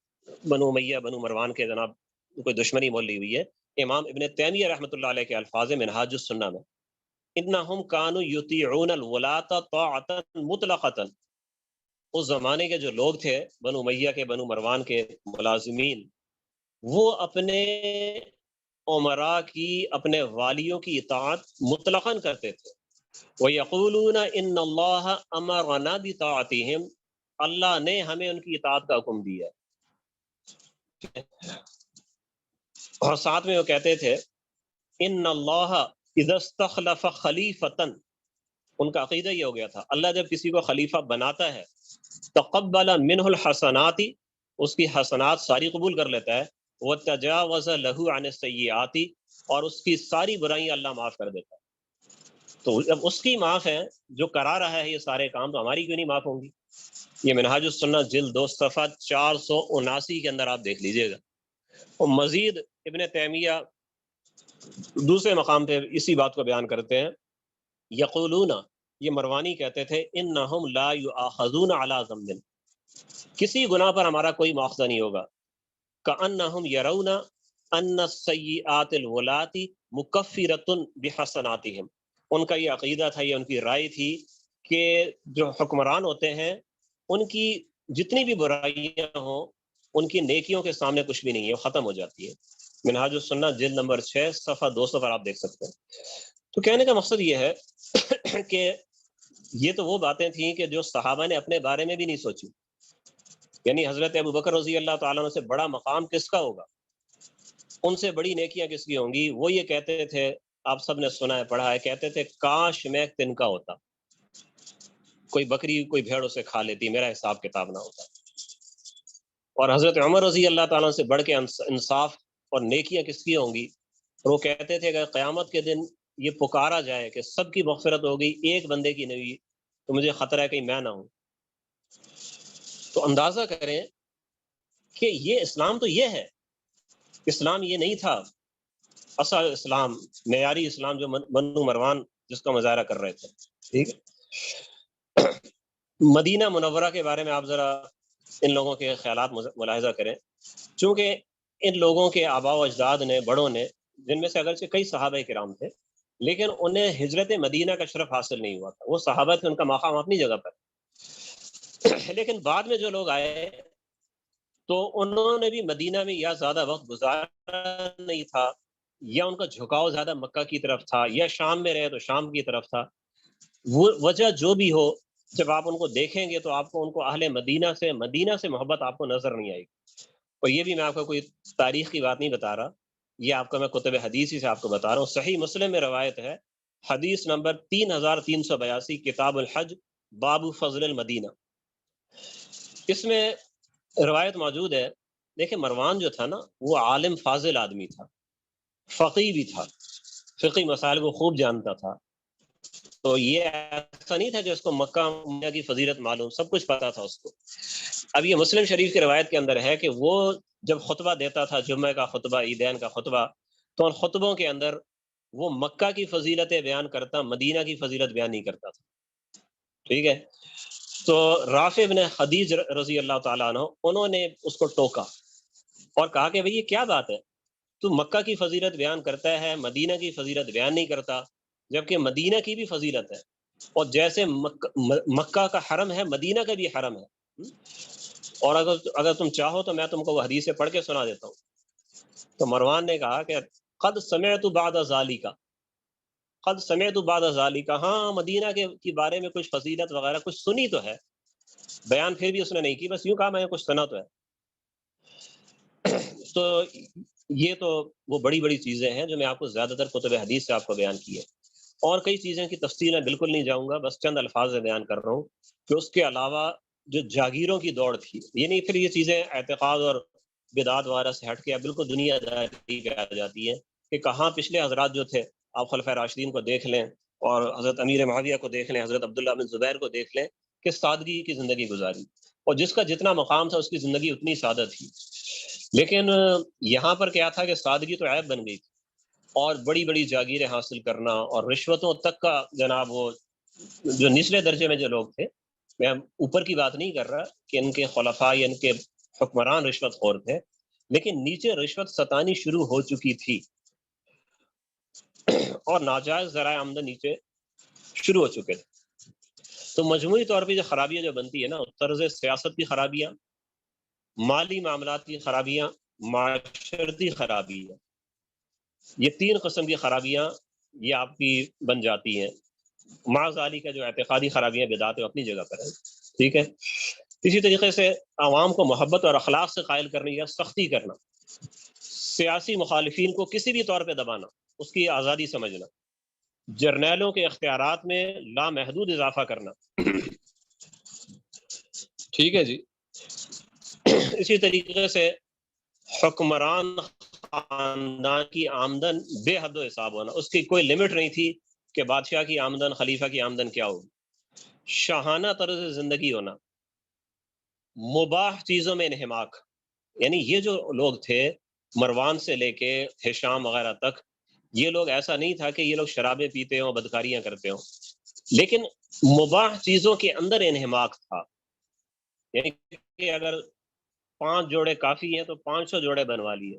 Speaker 1: بنو امیہ بنو مروان کے جناب کوئی دشمنی مول لی ہوئی ہے۔ امام ابن تیمیہ رحمۃ اللہ علیہ کے الفاظ منہاج السنہ میں، انہم کانوا یطیعون الولاۃ طاعۃ مطلقۃ، اس زمانے کے جو لوگ تھے بنو امیہ کے، بنو مروان کے ملازمین، وہ اپنے امراء کی، اپنے والیوں کی اطاعت مطلقاً کرتے تھے۔ وَيَقُولُونَ إِنَّ اللَّهَ أَمَرَنَا بِطَاعَتِهِمْ، اللہ نے ہمیں ان کی اطاعت کا حکم دیا ہے۔ اور ساتھ میں وہ کہتے تھے ان اللہ اذا استخلف خلیفتن، ان کا عقیدہ یہ ہو گیا تھا اللہ جب کسی کو خلیفہ بناتا ہے تقبل منہ الحسنات، اس کی حسنات ساری قبول کر لیتا ہے، وتجاوز له عن السیئات، اور اس کی ساری برائیاں اللہ معاف کر دیتا ہے۔ تو جب اس کی معاف ہے، جو کرا رہا ہے یہ سارے کام، تو ہماری کیوں نہیں معاف ہوں گی؟ یہ منہاج السنہ جلد 2 صفحہ 479 کے اندر آپ دیکھ لیجئے گا۔ اور مزید ابن تیمیہ دوسرے مقام پہ اسی بات کو بیان کرتے ہیں، یقولون، یہ مروانی کہتے تھے انہم لا یؤاخذون علی ذنب، کسی گناہ پر ہمارا کوئی مواخذہ نہیں ہوگا، کأنہم یرون ان السیئات الولاۃ مکفرۃ بحسناتہم، ان کا یہ عقیدہ تھا، یہ ان کی رائے تھی کہ جو حکمران ہوتے ہیں ان کی جتنی بھی برائیاں ہوں ان کی نیکیوں کے سامنے کچھ بھی نہیں ہے، وہ ختم ہو جاتی ہے۔ منہاج السنہ جلد نمبر 6 صفحہ 200 پر آپ دیکھ سکتے ہیں۔ تو کہنے کا مقصد یہ ہے کہ یہ تو وہ باتیں تھیں کہ جو صحابہ نے اپنے بارے میں بھی نہیں سوچی، یعنی حضرت ابو بکر رضی اللہ تعالیٰ عنہ سے بڑا مقام کس کا ہوگا، ان سے بڑی نیکیاں کس کی ہوں گی؟ وہ یہ کہتے تھے، آپ سب نے سنا ہے پڑھا ہے، کہتے تھے کاش میں ایک تنکا ہوتا، کوئی بکری کوئی بھیڑ اسے کھا لیتی، میرا حساب کتاب نہ ہوتا۔ اور حضرت عمر رضی اللہ تعالیٰ سے بڑھ کے انصاف اور نیکیاں کس کی ہوں گی؟ اور وہ کہتے تھے کہ قیامت کے دن یہ پکارا جائے کہ سب کی مغفرت ہو گئی، ایک بندے کی نہیں ہوئی، تو مجھے خطرہ ہے کہیں میں نہ ہوں۔ تو اندازہ کریں کہ یہ اسلام تو یہ ہے، اسلام یہ نہیں تھا اصل اسلام، معیاری اسلام جو بنو مروان جس کا مظاہرہ کر رہے تھے۔ ٹھیک ہے، مدینہ منورہ کے بارے میں آپ ذرا ان لوگوں کے خیالات ملاحظہ کریں، چونکہ ان لوگوں کے آباء و اجداد نے، بڑوں نے، جن میں سے اگرچہ کئی صحابہ کرام تھے لیکن انہیں ہجرت مدینہ کا شرف حاصل نہیں ہوا تھا، وہ صحابہ تھے، ان کا مقام اپنی جگہ پر، لیکن بعد میں جو لوگ آئے تو انہوں نے بھی مدینہ میں یا زیادہ وقت گزارا نہیں تھا، یا ان کا جھکاؤ زیادہ مکہ کی طرف تھا، یا شام میں رہے تو شام کی طرف تھا، وہ وجہ جو بھی ہو، جب آپ ان کو دیکھیں گے تو آپ کو ان کو اہل مدینہ سے محبت آپ کو نظر نہیں آئے گی۔ اور یہ بھی میں آپ کو کوئی تاریخ کی بات نہیں بتا رہا، یہ آپ کا میں کتب حدیث ہی سے آپ کو بتا رہا ہوں۔ صحیح مسلم میں روایت ہے، حدیث نمبر 3382، کتاب الحج، باب فضل المدینہ، اس میں روایت موجود ہے۔ دیکھیں مروان جو تھا نا، وہ عالم فاضل آدمی تھا، فقیہ بھی تھا، فقی مسائل کو خوب جانتا تھا، تو یہ ایسا نہیں تھا کہ اس کو مکہ مدینہ کی فضیلت معلوم، سب کچھ پتا تھا اس کو۔ اب یہ مسلم شریف کی روایت کے اندر ہے کہ وہ جب خطبہ دیتا تھا، جمعہ کا خطبہ، عیدین کا خطبہ، تو ان خطبوں کے اندر وہ مکہ کی فضیلتیں بیان کرتا، مدینہ کی فضیلت بیان نہیں کرتا تھا۔ ٹھیک ہے، تو رافع بن خدیج رضی اللہ تعالیٰ عنہ، انہوں نے اس کو ٹوکا اور کہا کہ بھئی یہ کیا بات ہے، تو مکہ کی فضیلت بیان کرتا ہے، مدینہ کی فضیلت بیان نہیں کرتا، جبکہ مدینہ کی بھی فضیلت ہے، اور جیسے مکہ کا حرم ہے، مدینہ کا بھی حرم ہے، اور اگر تم چاہو تو میں تم کو وہ حدیثیں پڑھ کے سنا دیتا ہوں۔ تو مروان نے کہا کہ قد سمعت بعد ذالک، قد سمعت بعد ذالک، ہاں مدینہ کے بارے میں کچھ فضیلت وغیرہ کچھ سنی تو ہے، بیان پھر بھی اس نے نہیں کی، بس یوں کہا میں نے کچھ سنا تو ہے۔ تو یہ تو وہ بڑی بڑی چیزیں ہیں جو میں آپ کو زیادہ تر کتب حدیث سے آپ کو بیان کی ہے، اور کئی چیزیں کی تفصیل میں بالکل نہیں جاؤں گا، بس چند الفاظ میں بیان کر رہا ہوں کہ اس کے علاوہ جو جاگیروں کی دوڑ تھی، یہ نہیں پھر یہ چیزیں اعتقاد اور بدعات وغیرہ سے ہٹ کے بالکل دنیا داری پہ آ جاتی ہے کہ کہاں پچھلے حضرات جو تھے، آپ خلفۂ راشدین کو دیکھ لیں اور حضرت امیر معاویہ کو دیکھ لیں، حضرت عبداللہ بن زبیر کو دیکھ لیں کہ سادگی کی زندگی گزاری، اور جس کا جتنا مقام تھا اس کی زندگی اتنی سادہ تھی، لیکن یہاں پر کیا تھا کہ سادگی تو عیب بن گئی تھی، اور بڑی بڑی جاگیریں حاصل کرنا اور رشوتوں تک کا، جناب وہ جو نچلے درجے میں جو لوگ تھے، میں اوپر کی بات نہیں کر رہا کہ ان کے خلفاء یا ان کے حکمران رشوت خور تھے، لیکن نیچے رشوت ستانی شروع ہو چکی تھی اور ناجائز ذرائع آمدن نیچے شروع ہو چکے تھے۔ تو مجموعی طور پہ جو خرابیاں جو بنتی ہے نا، طرز سیاست کی خرابیاں، مالی معاملات کی خرابیاں، معاشرتی خرابیاں، یہ 3 قسم کی خرابیاں یہ آپ کی بن جاتی ہیں۔ معاذ ذالک کا جو اعتقادی خرابیاں، بدعات اپنی جگہ پر ہیں، ٹھیک ہے۔ اسی طریقے سے عوام کو محبت اور اخلاق سے قائل کرنے یا سختی کرنا، سیاسی مخالفین کو کسی بھی طور پہ دبانا، اس کی آزادی سمجھنا، جرنیلوں کے اختیارات میں لامحدود اضافہ کرنا، ٹھیک ہے جی۔ اسی طریقے سے حکمران خاندان کی آمدن بے حد و حساب ہونا، اس کی کوئی لمٹ نہیں تھی کہ بادشاہ کی آمدن، خلیفہ کی آمدن کیا ہوگی۔ شاہانہ طرز زندگی ہونا، مباح چیزوں میں انہماک، یعنی یہ جو لوگ تھے مروان سے لے کے ہشام وغیرہ تک، یہ لوگ ایسا نہیں تھا کہ یہ لوگ شرابیں پیتے ہوں، بدکاریاں کرتے ہوں، لیکن مباح چیزوں کے اندر انہماک تھا، یعنی کہ اگر 5 جوڑے کافی ہیں تو 500 جوڑے بنوا لیے،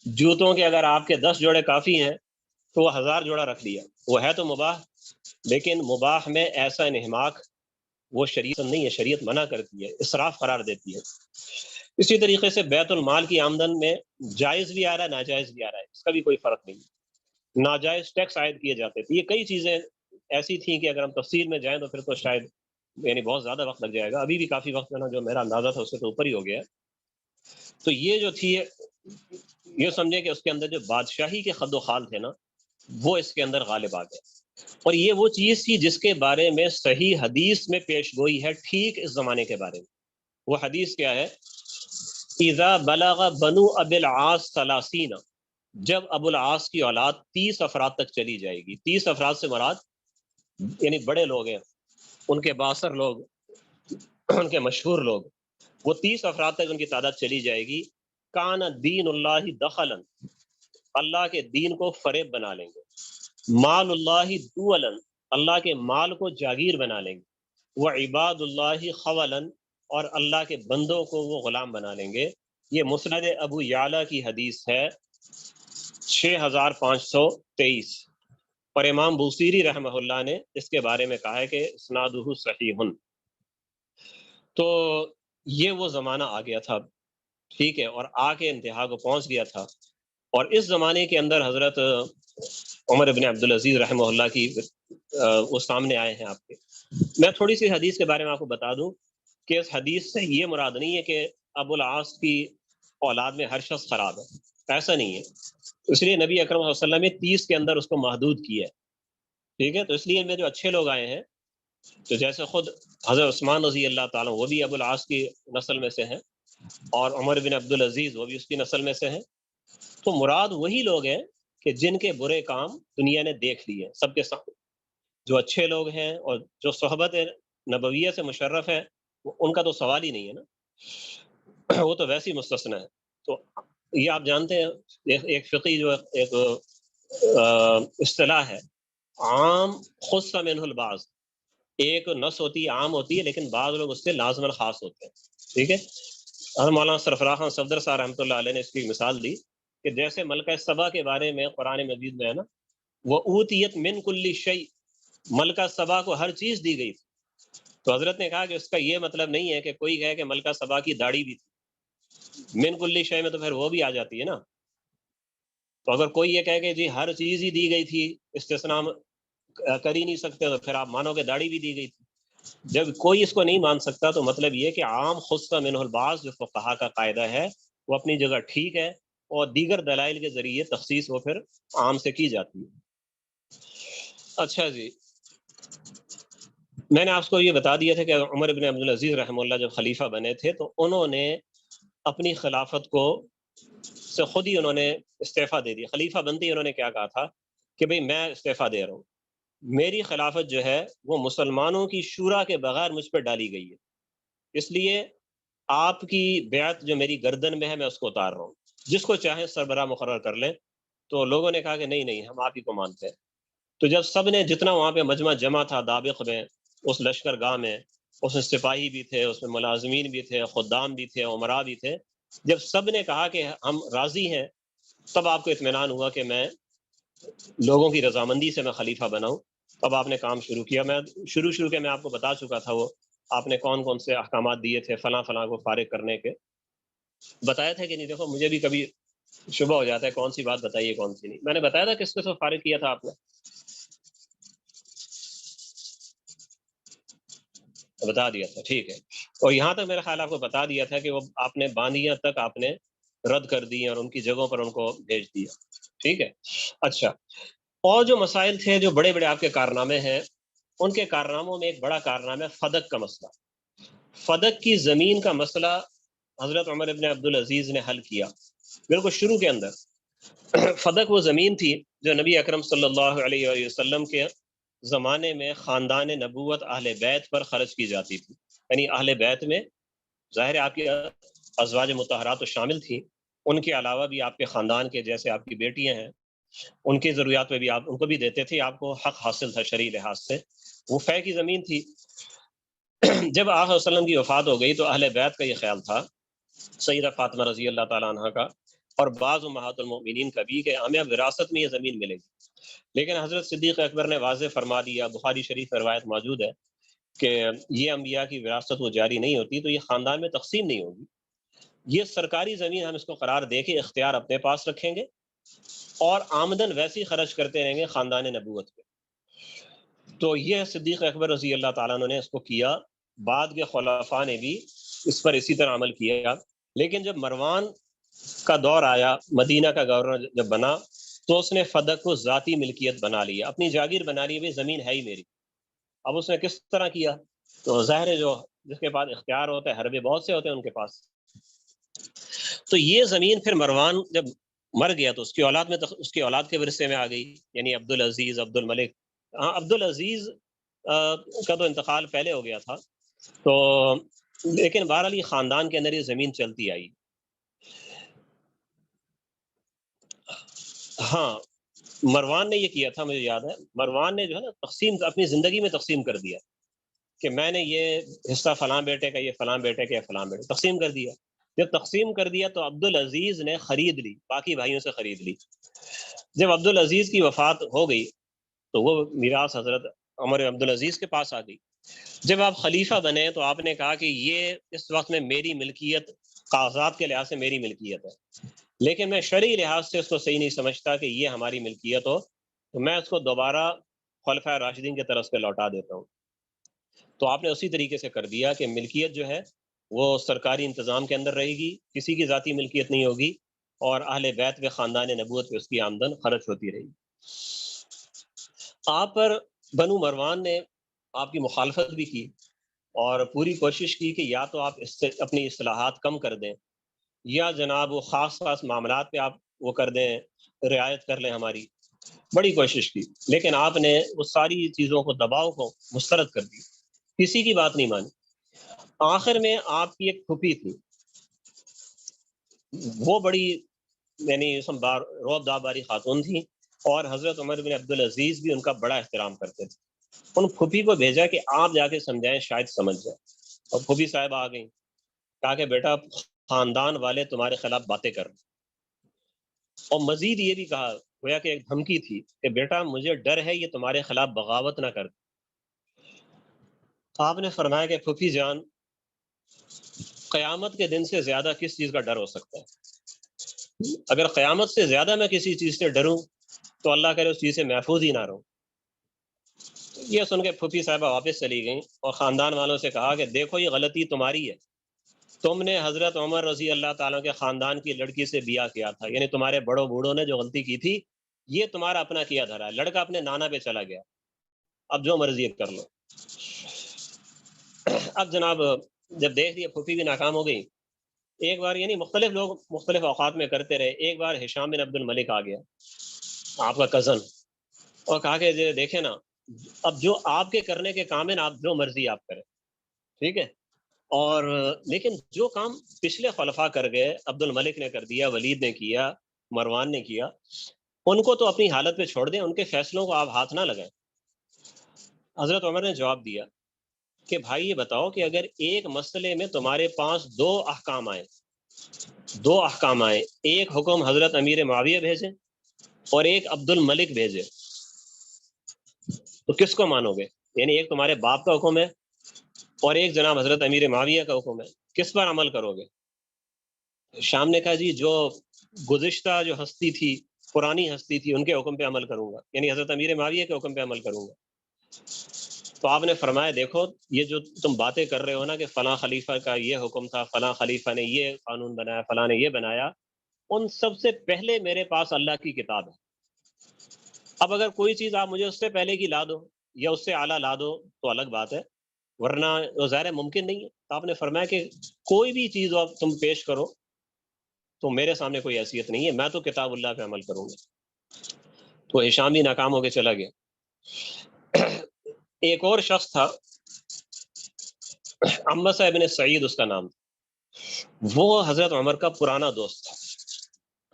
Speaker 1: جوتوں کے اگر آپ کے 10 جوڑے کافی ہیں تو وہ 1000 جوڑا رکھ لیا، وہ ہے تو مباح، لیکن مباح میں ایسا انہماک وہ شریعت نہیں ہے، شریعت منع کرتی ہے، اسراف قرار دیتی ہے۔ اسی طریقے سے بیت المال کی آمدن میں جائز بھی آ رہا ہے، ناجائز بھی آ رہا ہے، اس کا بھی کوئی فرق نہیں، ناجائز ٹیکس عائد کیے جاتے تھے۔ یہ کئی چیزیں ایسی تھیں کہ اگر ہم تفصیل میں جائیں تو پھر تو شاید یعنی بہت زیادہ وقت لگ جائے گا، ابھی بھی کافی وقت ہے نا، جو میرا اندازہ تھا اس سے تو اوپر ہی ہو گیا۔ تو یہ جو تھی، یہ سمجھے کہ اس کے اندر جو بادشاہی کے خد و خال تھے نا، وہ اس کے اندر غالب آ گئے، اور یہ وہ چیز تھی جس کے بارے میں صحیح حدیث میں پیش گوئی ہے ٹھیک اس زمانے کے بارے میں۔ وہ حدیث کیا ہے؟ اذا بلغ بنو ابی العاص 30، جب ابو العاص کی اولاد 30 افراد تک چلی جائے گی، 30 افراد سے مراد یعنی بڑے لوگ ہیں، ان کے باثر لوگ، ان کے مشہور لوگ، وہ 30 افراد تک ان کی تعداد چلی جائے گی، کان دین اللہ دخلا، اللہ کے دین کو فریب بنا لیں گے، مال اللہ دولا، اللہ کے مال کو جاگیر بنا لیں گے، وہ عباد اللہ خولا، اور اللہ کے بندوں کو وہ غلام بنا لیں گے۔ یہ مسند ابو یعلا کی حدیث ہے 6523، اور امام بوصیری رحمہ اللہ نے اس کے بارے میں کہا ہے کہ اسنادہ صحیح۔ تو یہ وہ زمانہ آ گیا تھا، ٹھیک ہے، اور آ کے انتہا کو پہنچ گیا تھا، اور اس زمانے کے اندر حضرت عمر بن عبدالعزیز رحمہ اللہ کی وہ سامنے آئے ہیں آپ کے۔ میں تھوڑی سی حدیث کے بارے میں آپ کو بتا دوں کہ اس حدیث سے یہ مراد نہیں ہے کہ ابو العاص کی اولاد میں ہر شخص خراب ہے، ایسا نہیں ہے، اس لیے نبی اکرم صلی اللہ علیہ وسلم نے 30 کے اندر اس کو محدود کیا ہے، ٹھیک ہے۔ تو اس لیے ان میں جو اچھے لوگ آئے ہیں، تو جیسے خود حضرت عثمان رضی اللہ تعالیٰ، وہ بھی ابو العاص کی نسل میں سے ہیں، اور عمر بن عبدالعزیز وہ بھی اس کی نسل میں سے ہیں، تو مراد وہی لوگ ہیں کہ جن کے برے کام دنیا نے دیکھ لیے سب کے سامنے، جو اچھے لوگ ہیں اور جو صحبت نبویہ سے مشرف ہے، ان کا تو سوال ہی نہیں ہے نا، وہ تو ویسی مستثنا ہے۔ تو یہ آپ جانتے ہیں ایک فقی جو ایک اصطلاح ہے، عام خص منہ البعض، ایک نص ہوتی ہے، عام ہوتی ہے، لیکن بعض لوگ اس سے لازماً خاص ہوتے ہیں، ٹھیک ہے۔ حضرت مولانا سرفراز خان صفدر صاحب رحمۃ اللہ علیہ نے اس کی مثال دی کہ جیسے ملکہ سبا کے بارے میں قرآن مجید میں ہے نا، وہ اوتیت من کل شیء، ملکہ سبا کو ہر چیز دی گئی تھی، تو حضرت نے کہا کہ اس کا یہ مطلب نہیں ہے کہ کوئی کہے کہ ملکہ سبا کی داڑھی بھی تھی، من کل شیء میں تو پھر وہ بھی آ جاتی ہے نا۔ تو اگر کوئی یہ کہے کہ جی ہر چیز ہی دی گئی تھی، استثناء کر ہی نہیں سکتے، تو پھر آپ مانو کہ داڑھی بھی دی گئی تھی۔ جب کوئی اس کو نہیں مان سکتا تو مطلب یہ کہ عام خص منہ البعض جو فقہا کا قاعدہ ہے وہ اپنی جگہ ٹھیک ہے، اور دیگر دلائل کے ذریعے تخصیص وہ پھر عام سے کی جاتی ہے۔ اچھا جی، میں نے آپ کو یہ بتا دیا تھا کہ عمر بن عبدالعزیز رحمہ اللہ جب خلیفہ بنے تھے تو انہوں نے اپنی خلافت کو سے خود ہی انہوں نے استعفیٰ دے دیا، خلیفہ بنتے ہی انہوں نے کیا کہا تھا کہ بھئی میں استعفیٰ دے رہا ہوں، میری خلافت جو ہے وہ مسلمانوں کی شورا کے بغیر مجھ پہ ڈالی گئی ہے، اس لیے آپ کی بیعت جو میری گردن میں ہے میں اس کو اتار رہا ہوں، جس کو چاہیں سربراہ مقرر کر لیں۔ تو لوگوں نے کہا کہ نہیں نہیں، ہم آپ ہی کو مانتے ہیں۔ تو جب سب نے، جتنا وہاں پہ مجمع جمع تھا دابق میں، اس لشکر گاہ میں، اس میں سپاہی بھی تھے، اس میں ملازمین بھی تھے، خدام بھی تھے، عمرا بھی تھے، جب سب نے کہا کہ ہم راضی ہیں، تب آپ کو اطمینان ہوا کہ میں لوگوں کی رضامندی سے میں خلیفہ بناؤں۔ تب آپ نے کام شروع کیا۔ میں شروع کے میں آپ کو بتا چکا تھا، وہ آپ نے کون کون سے احکامات دیے تھے فلاں فلاں کو فارغ کرنے کے، بتایا تھا کہ نہیں؟ دیکھو مجھے بھی کبھی شبہ ہو جاتا ہے کون سی بات بتائیے کون سی نہیں۔ میں نے بتایا تھا کس کو فارغ کیا تھا آپ نے، بتا دیا تھا، ٹھیک ہے۔ اور یہاں تک میرا خیال آپ کو بتا دیا تھا کہ وہ آپ نے باندیاں تک آپ نے رد کر دی اور ان کی جگہوں پر ان کو بھیج دیا. ٹھیک ہے. اچھا، اور جو مسائل تھے، جو بڑے بڑے آپ کے کارنامے ہیں، ان کے کارناموں میں ایک بڑا کارنامہ ہے فدق کا مسئلہ. فدق کی زمین کا مسئلہ حضرت عمر ابن عبدالعزیز نے حل کیا بالکل شروع کے اندر. فدق وہ زمین تھی جو نبی اکرم صلی اللہ علیہ وآلہ وسلم کے زمانے میں خاندان نبوت اہل بیت پر خرچ کی جاتی تھی. یعنی اہل بیت میں ظاہر ہے آپ کی ازواج مطہرات تو شامل تھیں، ان کے علاوہ بھی آپ کے خاندان کے جیسے آپ کی بیٹیاں ہیں، ان کی ضروریات پہ بھی آپ ان کو بھی دیتے تھے. آپ کو حق حاصل تھا شرعی لحاظ سے. وہ فے کی زمین تھی. جب آقا وسلم کی وفات ہو گئی تو اہل بیت کا یہ خیال تھا، سیدہ فاطمہ رضی اللہ تعالیٰ عنہ کا اور بعض امہات المؤمنین کا بھی، کہ ہمیں اب وراثت میں یہ زمین ملے گی. لیکن حضرت صدیق اکبر نے واضح فرما دیا، بخاری شریف میں روایت موجود ہے کہ یہ انبیاء کی وراثت وہ جاری نہیں ہوتی، تو یہ خاندان میں تقسیم نہیں ہوگی. یہ سرکاری زمین ہم اس کو قرار دے کے اختیار اپنے پاس رکھیں گے اور آمدن ویسی خرچ کرتے رہیں گے خاندان نبوت پہ. تو یہ صدیق اکبر رضی اللہ تعالیٰ عنہ نے اس کو کیا. بعد کے خلفاء نے بھی اس پر اسی طرح عمل کیا. لیکن جب مروان کا دور آیا، مدینہ کا گورنر جب بنا، تو اس نے فدق کو ذاتی ملکیت بنا لیا، اپنی جاگیر بنا لی. بھائی زمین ہے ہی میری. اب اس نے کس طرح کیا؟ تو ظاہر ہے جو جس کے پاس اختیار ہوتا ہے، حربے بہت سے ہوتے ہیں ان کے پاس. تو یہ زمین پھر مروان جب مر گیا تو اس کی اولاد میں اس کی اولاد کے ورثے میں آ گئی، یعنی عبدالعزیز، عبد الملک. ہاں، عبدالعزیز کا تو انتقال پہلے ہو گیا تھا، تو لیکن بہرحال یہ خاندان کے اندر یہ زمین چلتی آئی. ہاں، مروان نے یہ کیا تھا، مجھے یاد ہے. مروان نے جو ہے نا تقسیم اپنی زندگی میں تقسیم کر دیا کہ میں نے یہ حصہ فلاں بیٹے کا، یہ فلاں بیٹے کا، یہ فلاں بیٹے تقسیم کر دیا. جب تقسیم کر دیا تو عبدالعزیز نے خرید لی، باقی بھائیوں سے خرید لی. جب عبدالعزیز کی وفات ہو گئی تو وہ میراث حضرت عمر عبدالعزیز کے پاس آ گئی. جب آپ خلیفہ بنے تو آپ نے کہا کہ یہ اس وقت میں میری ملکیت، کاغذات کے لحاظ سے میری ملکیت ہے، لیکن میں شرعی لحاظ سے اس کو صحیح نہیں سمجھتا کہ یہ ہماری ملکیت ہو، تو میں اس کو دوبارہ خلفۂ راشدین کی طرف سے لوٹا دیتا ہوں. تو آپ نے اسی طریقے سے کر دیا کہ ملکیت جو ہے وہ سرکاری انتظام کے اندر رہے گی، کسی کی ذاتی ملکیت نہیں ہوگی، اور اہل بیت کے خاندان نبوت پہ اس کی آمدن خرچ ہوتی رہی. آپ پر بنو مروان نے آپ کی مخالفت بھی کی اور پوری کوشش کی کہ یا تو آپ اس سے اپنی اصلاحات کم کر دیں، یا جناب وہ خاص معاملات پہ آپ وہ کر دیں، رعایت کر لیں ہماری. بڑی کوشش کی، لیکن آپ نے وہ ساری چیزوں کو، دباؤ کو مسترد کر دی، کسی کی بات نہیں مانی. آخر میں آپ کی ایک پھوپھی تھی، وہ بڑی یعنی روب داباری خاتون تھی، اور حضرت عمر بن عبدالعزیز بھی ان کا بڑا احترام کرتے تھے. ان پھوپھی کو بھیجا کہ آپ جا کے سمجھائیں، شاید سمجھ جائے. اور پھوپھی صاحب آ گئیں، کہا کہ بیٹا خاندان والے تمہارے خلاف باتیں کر رہے ہیں. اور مزید یہ بھی کہا، گویا کہ ایک دھمکی تھی کہ بیٹا مجھے ڈر ہے یہ تمہارے خلاف بغاوت نہ کر. آپ نے فرمایا کہ پھوپھی جان، قیامت کے دن سے زیادہ کس چیز کا ڈر ہو سکتا ہے؟ اگر قیامت سے زیادہ میں کسی چیز سے ڈروں تو اللہ کرے اس چیز سے محفوظ ہی نہ رہوں. یہ سن کے پھوپھی صاحبہ واپس چلی گئیں اور خاندان والوں سے کہا کہ دیکھو یہ غلطی تمہاری ہے، تم نے حضرت عمر رضی اللہ تعالیٰ کے خاندان کی لڑکی سے بیاہ کیا تھا، یعنی تمہارے بڑوں بوڑھوں نے جو غلطی کی تھی یہ تمہارا اپنا کیا دھرا ہے. لڑکا اپنے نانا پہ چلا گیا، اب جو مرضی کر لو. اب جناب جب دیکھ لیا پھوپھی بھی ناکام ہو گئی، ایک بار یعنی مختلف لوگ مختلف اوقات میں کرتے رہے. ایک بار ہشام بن عبد الملک آ گیا، آپ کا کزن، اور کہا کہ دیکھیں نا، اب جو آپ کے کرنے کے کام ہیں نا، آپ جو مرضی آپ کریں، ٹھیک ہے. اور لیکن جو کام پچھلے خلفاء کر گئے، عبد الملک نے کر دیا، ولید نے کیا، مروان نے کیا، ان کو تو اپنی حالت پہ چھوڑ دیں، ان کے فیصلوں کو آپ ہاتھ نہ لگائیں. حضرت عمر نے جواب دیا کہ بھائی یہ بتاؤ کہ اگر ایک مسئلے میں تمہارے پاس دو احکام آئے، ایک حکم حضرت امیر معاویہ بھیجے اور ایک عبد الملک بھیجے، تو کس کو مانو گے؟ یعنی ایک تمہارے باپ کا حکم ہے اور ایک جناب حضرت امیر معاویہ کا حکم ہے، کس پر عمل کرو گے؟ شام نے کہا جی جو گزشتہ جو ہستی تھی، پرانی ہستی تھی، ان کے حکم پہ عمل کروں گا، یعنی حضرت امیر معاویہ کے حکم پہ عمل کروں گا. تو آپ نے فرمایا دیکھو یہ جو تم باتیں کر رہے ہو نا کہ فلاں خلیفہ کا یہ حکم تھا، فلاں خلیفہ نے یہ قانون بنایا، فلاں نے یہ بنایا، ان سب سے پہلے میرے پاس اللہ کی کتاب ہے۔ اب اگر کوئی چیز آپ مجھے اس سے پہلے کی لا دو یا اس سے اعلیٰ لا دو تو الگ بات ہے، ورنہ وہ ظاہر ممکن نہیں ہے۔ تو آپ نے فرمایا کہ کوئی بھی چیز آپ تم پیش کرو تو میرے سامنے کوئی حیثیت نہیں ہے، میں تو کتاب اللہ پہ عمل کروں گا۔ تو ہشام بھی ناکام ہو کے چلا گیا۔ ایک اور شخص تھا، عمسہ ابن سعید اس کا نام تھا، وہ حضرت عمر کا پرانا دوست تھا،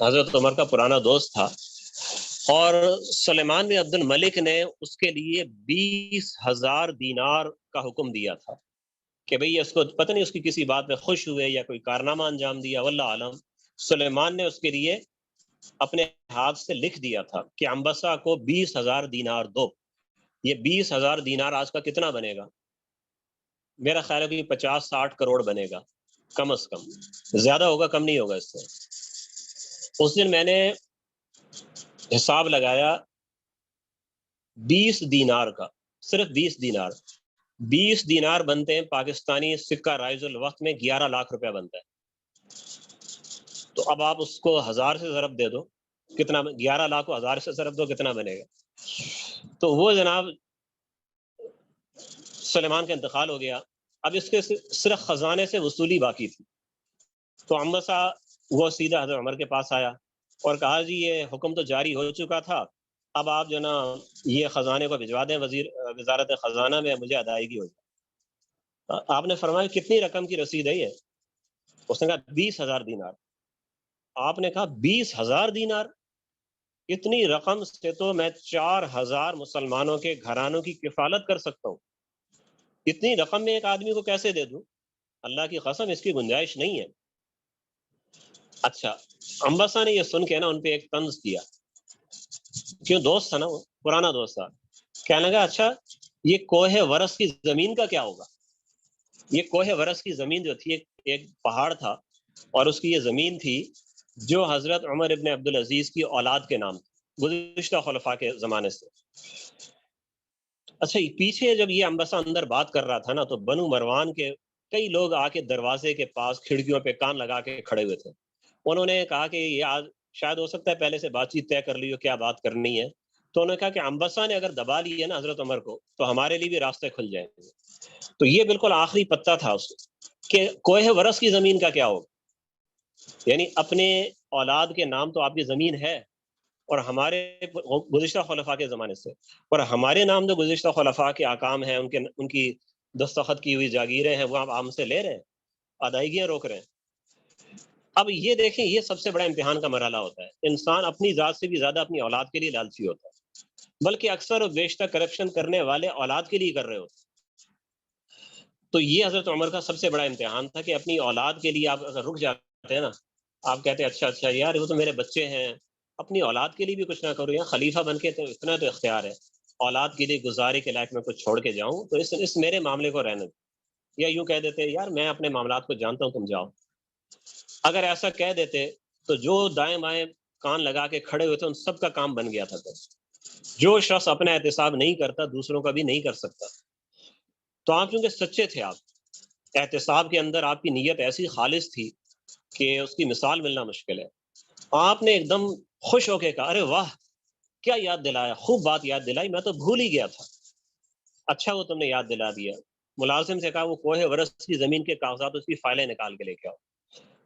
Speaker 1: حضرت عمر کا پرانا دوست تھا، اور سلیمان بن عبد الملک نے اس کے لیے 20,000 دینار کا حکم دیا تھا کہ بھئی اس کو پتہ نہیں اس کی کسی بات پہ خوش ہوئے یا کوئی کارنامہ انجام دیا، واللہ عالم۔ سلیمان نے اس کے لیے اپنے ہاتھ سے لکھ دیا تھا کہ عنبسہ کو 20,000 دینار دو۔ یہ 20,000 دینار آج کا کتنا بنے گا؟ میرا خیال ہے کہ 50-60 کروڑ بنے گا کم از کم، زیادہ ہوگا کم نہیں ہوگا اس سے۔ اس دن میں نے حساب لگایا 20 دینار کا، صرف 20 دینار، 20 دینار بنتے ہیں پاکستانی سکہ رائج الوقت میں 11 لاکھ روپے بنتا ہے۔ تو اب آپ اس کو 1000 سے ضرب دے دو، کتنا 11 لاکھ کو 1000 سے ضرب دو کتنا بنے گا؟ تو وہ جناب سلیمان کا انتقال ہو گیا، اب اس کے صرف خزانے سے وصولی باقی تھی۔ تو عمسہ وہ سیدھا حضرت عمر کے پاس آیا اور کہا جی یہ حکم تو جاری ہو چکا تھا، اب آپ جو نا یہ خزانے کو بھجوا دیں وزارت خزانہ میں، مجھے ادائیگی ہو جائے۔ آپ نے فرمایا کتنی رقم کی رسید ہے یہ؟ اس نے کہا 20,000 دینار۔ آپ نے کہا 20,000 دینار؟ اتنی رقم سے تو میں 4,000 مسلمانوں کے گھرانوں کی کفالت کر سکتا ہوں، اتنی رقم میں ایک آدمی کو کیسے دے دوں؟ اللہ کی قسم اس کی گنجائش نہیں ہے۔ اچھا، عمبسہ نے یہ سن کے نا ان پہ ایک طنز کیا، کیوں دوست تھا نا، وہ پرانا دوست تھا، کہنے لگا اچھا یہ کوہ ورس کی زمین کا کیا ہوگا؟ یہ کوہ ورس کی زمین جو تھی ایک پہاڑ تھا اور اس کی یہ زمین تھی جو حضرت عمر ابن عبدالعزیز کی اولاد کے نام گزشتہ خلفاء کے زمانے سے۔ اچھا پیچھے جب یہ عمبسہ اندر بات کر رہا تھا نا تو بنو مروان کے کئی لوگ آ کے دروازے کے پاس کھڑکیوں پہ کان لگا کے کھڑے ہوئے تھے۔ انہوں نے کہا کہ یہ آج شاید ہو سکتا ہے پہلے سے بات چیت طے کر لی ہو کیا بات کرنی ہے، تو انہوں نے کہا کہ عمبسہ نے اگر دبا لی ہے نا حضرت عمر کو تو ہمارے لیے بھی راستے کھل جائیں گے۔ تو یہ بالکل آخری پتہ تھا اس کہ کوہ ورس کی زمین کا کیا ہوگا، یعنی اپنے اولاد کے نام تو آپ کی زمین ہے اور ہمارے گزشتہ خلفاء کے زمانے سے، اور ہمارے نام جو گزشتہ خلفاء کے احکام ہیں، ان کی دستخط کی ہوئی جاگیریں ہیں، وہ آپ ہم سے لے رہے ہیں، ادائیگیاں روک رہے ہیں۔ اب یہ دیکھیں یہ سب سے بڑا امتحان کا مرحلہ ہوتا ہے، انسان اپنی ذات سے بھی زیادہ اپنی اولاد کے لیے لالچی ہوتا ہے، بلکہ اکثر و بیشتر کرپشن کرنے والے اولاد کے لیے کر رہے ہوتے ہیں۔ تو یہ حضرت عمر کا سب سے بڑا امتحان تھا کہ اپنی اولاد کے لیے آپ اگر رک جاتے ہیں نا، آپ کہتے ہیں اچھا یار وہ تو میرے بچے ہیں، اپنی اولاد کے لیے بھی کچھ نہ کرو، یا خلیفہ بن کے تو اتنا تو اختیار ہے، اولاد کے لیے گزارے کے لائق میں کچھ چھوڑ کے جاؤں تو اس میرے معاملے کو رہنے دو، یا یوں کہہ دیتے یار میں اپنے معاملات کو جانتا ہوں تم جاؤ۔ اگر ایسا کہہ دیتے تو جو دائیں بائیں کان لگا کے کھڑے ہوئے تھے ان سب کا کام بن گیا تھا۔ جو شخص اپنا احتساب نہیں کرتا دوسروں کا بھی نہیں کر سکتا۔ تو آپ کیونکہ سچے تھے، آپ احتساب کے اندر آپ کی نیت ایسی خالص تھی کہ اس کی مثال ملنا مشکل ہے۔ آپ نے ایک دم خوش ہو کے کہا ارے واہ کیا یاد دلایا، خوب بات یاد دلائی، میں تو بھول ہی گیا تھا، اچھا وہ تم نے یاد دلا دیا۔ ملازم سے کہا وہ کوہ ورس کی زمین کے کاغذات اس کی فائلیں نکال کے لے کے آؤ۔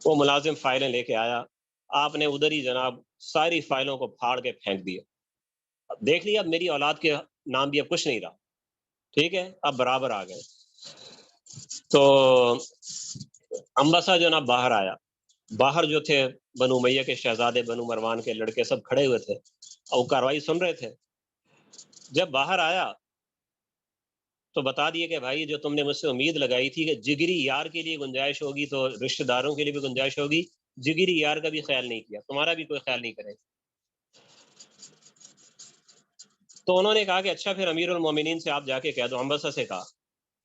Speaker 1: وہ ملازم فائلیں لے کے آیا، آپ نے ادھر ہی جناب ساری فائلوں کو پھاڑ کے پھینک دیا، دیکھ لیا اب میری اولاد کے نام بھی اب کچھ نہیں رہا، ٹھیک ہے اب برابر آ گئے۔ تو عمبسہ جو نا باہر آیا، باہر جو تھے بنو امیہ کے شہزادے، بنو مروان کے لڑکے سب کھڑے ہوئے تھے اور کاروائی سن رہے تھے۔ جب باہر آیا تو بتا دیے کہ بھائی جو تم نے مجھ سے امید لگائی تھی کہ جگری یار کے لیے گنجائش ہوگی تو رشتہ داروں کے لیے بھی گنجائش ہوگی، جگری یار کا بھی خیال نہیں کیا، تمہارا بھی کوئی خیال نہیں کرے۔ تو انہوں نے کہا کہ اچھا پھر امیر المومنین سے آپ جا کے کہہ دو، عمبسہ سے کہا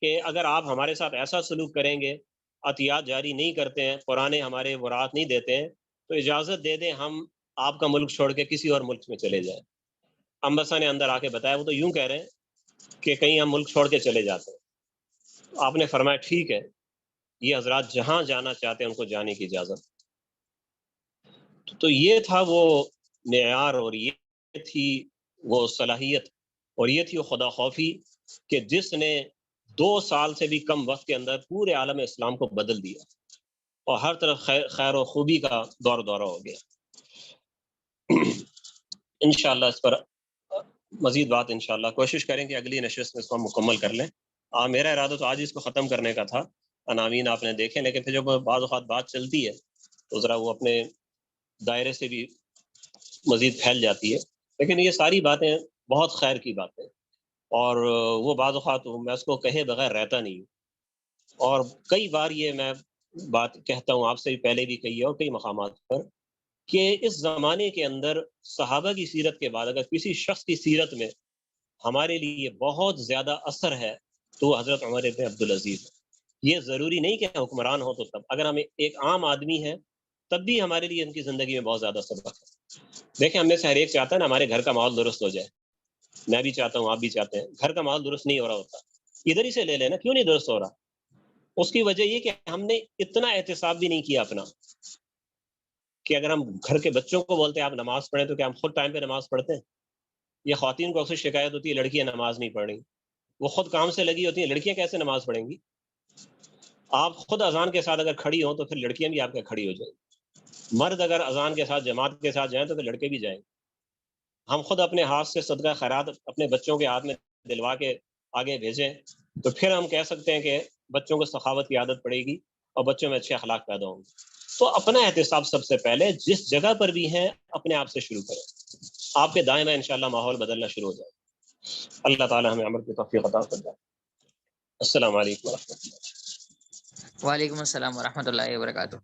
Speaker 1: کہ اگر آپ ہمارے ساتھ ایسا سلوک کریں گے، عطیات جاری نہیں کرتے ہیں، پرانے ہمارے ورات نہیں دیتے ہیں، تو اجازت دے دیں ہم آپ کا ملک چھوڑ کے کسی اور ملک میں چلے جائیں۔ عمبسہ نے اندر آ کے بتایا وہ تو یوں کہہ رہے ہیں کہ کہیں ہم ملک چھوڑ کے چلے جاتے ہیں. آپ نے فرمایا ٹھیک ہے، یہ حضرات جہاں جانا چاہتے ہیں ان کو جانے کی اجازت. تو یہ تھا وہ معیار، اور یہ تھی وہ صلاحیت، اور یہ تھی وہ خدا خوفی کہ جس نے 2 سال سے بھی کم وقت کے اندر پورے عالم اسلام کو بدل دیا، اور ہر طرف خیر و خوبی کا دور دورہ ہو گیا. انشاءاللہ اس پر مزید بات انشاءاللہ کوشش کریں کہ اگلی نشست میں اس کو ہم مکمل کر لیں. میرا ارادہ تو آج اس کو ختم کرنے کا تھا. عناوین آپ نے دیکھیں، لیکن پھر جب بعض اوقات بات چلتی ہے تو ذرا وہ اپنے دائرے سے بھی مزید پھیل جاتی ہے. لیکن یہ ساری باتیں بہت خیر کی باتیں، اور وہ بعض اوقات میں اس کو کہے بغیر رہتا نہیں ہوں. اور کئی بار یہ میں بات کہتا ہوں، آپ سے بھی پہلے بھی کہی ہے اور کئی مقامات پر، کہ اس زمانے کے اندر صحابہ کی سیرت کے بعد اگر کسی شخص کی سیرت میں ہمارے لیے بہت زیادہ اثر ہے تو وہ حضرت عمر بن عبدالعزیز ہے. یہ ضروری نہیں کہ حکمران ہو تو تب، اگر ہم ایک عام آدمی ہے تب بھی ہمارے لیے ان کی زندگی میں بہت زیادہ سبق ہے. دیکھیں، ہم میں سے ہر ایک چاہتا ہے نا ہمارے گھر کا ماحول درست ہو جائے. میں بھی چاہتا ہوں، آپ بھی چاہتے ہیں. گھر کا ماحول درست نہیں ہو رہا ہوتا، ادھر ہی سے لے لینا، کیوں نہیں درست ہو رہا؟ اس کی وجہ یہ کہ ہم نے اتنا احتساب بھی نہیں کیا اپنا، کہ اگر ہم گھر کے بچوں کو بولتے ہیں آپ نماز پڑھیں تو کیا ہم خود ٹائم پہ نماز پڑھتے ہیں؟ یہ خواتین کو اکثر شکایت ہوتی ہے لڑکیاں نماز نہیں پڑھ رہی، وہ خود کام سے لگی ہوتی ہیں، لڑکیاں کیسے نماز پڑھیں گی؟ آپ خود اذان کے ساتھ اگر کھڑی ہوں تو پھر لڑکیاں بھی آپ کے کھڑی ہو جائیں. مرد اگر اذان کے ساتھ جماعت کے ساتھ جائیں تو پھر لڑکے بھی جائیں. ہم خود اپنے ہاتھ سے صدقہ خیرات اپنے بچوں کے ہاتھ میں دلوا کے آگے بھیجیں تو پھر ہم کہہ سکتے ہیں کہ بچوں کو سخاوت کی عادت پڑے گی اور بچوں میں اچھے اخلاق پیدا ہوں گے. تو اپنا احتساب سب سے پہلے جس جگہ پر بھی ہیں اپنے آپ سے شروع کریں. آپ کے دائیں بائیں انشاءاللہ ماحول بدلنا شروع ہو جائے. اللہ تعالی ہمیں عمل کی توفیق عطا فرمائے. السلام علیکم ورحمۃ اللہ.
Speaker 2: وعلیکم السلام ورحمۃ اللہ وبرکاتہ.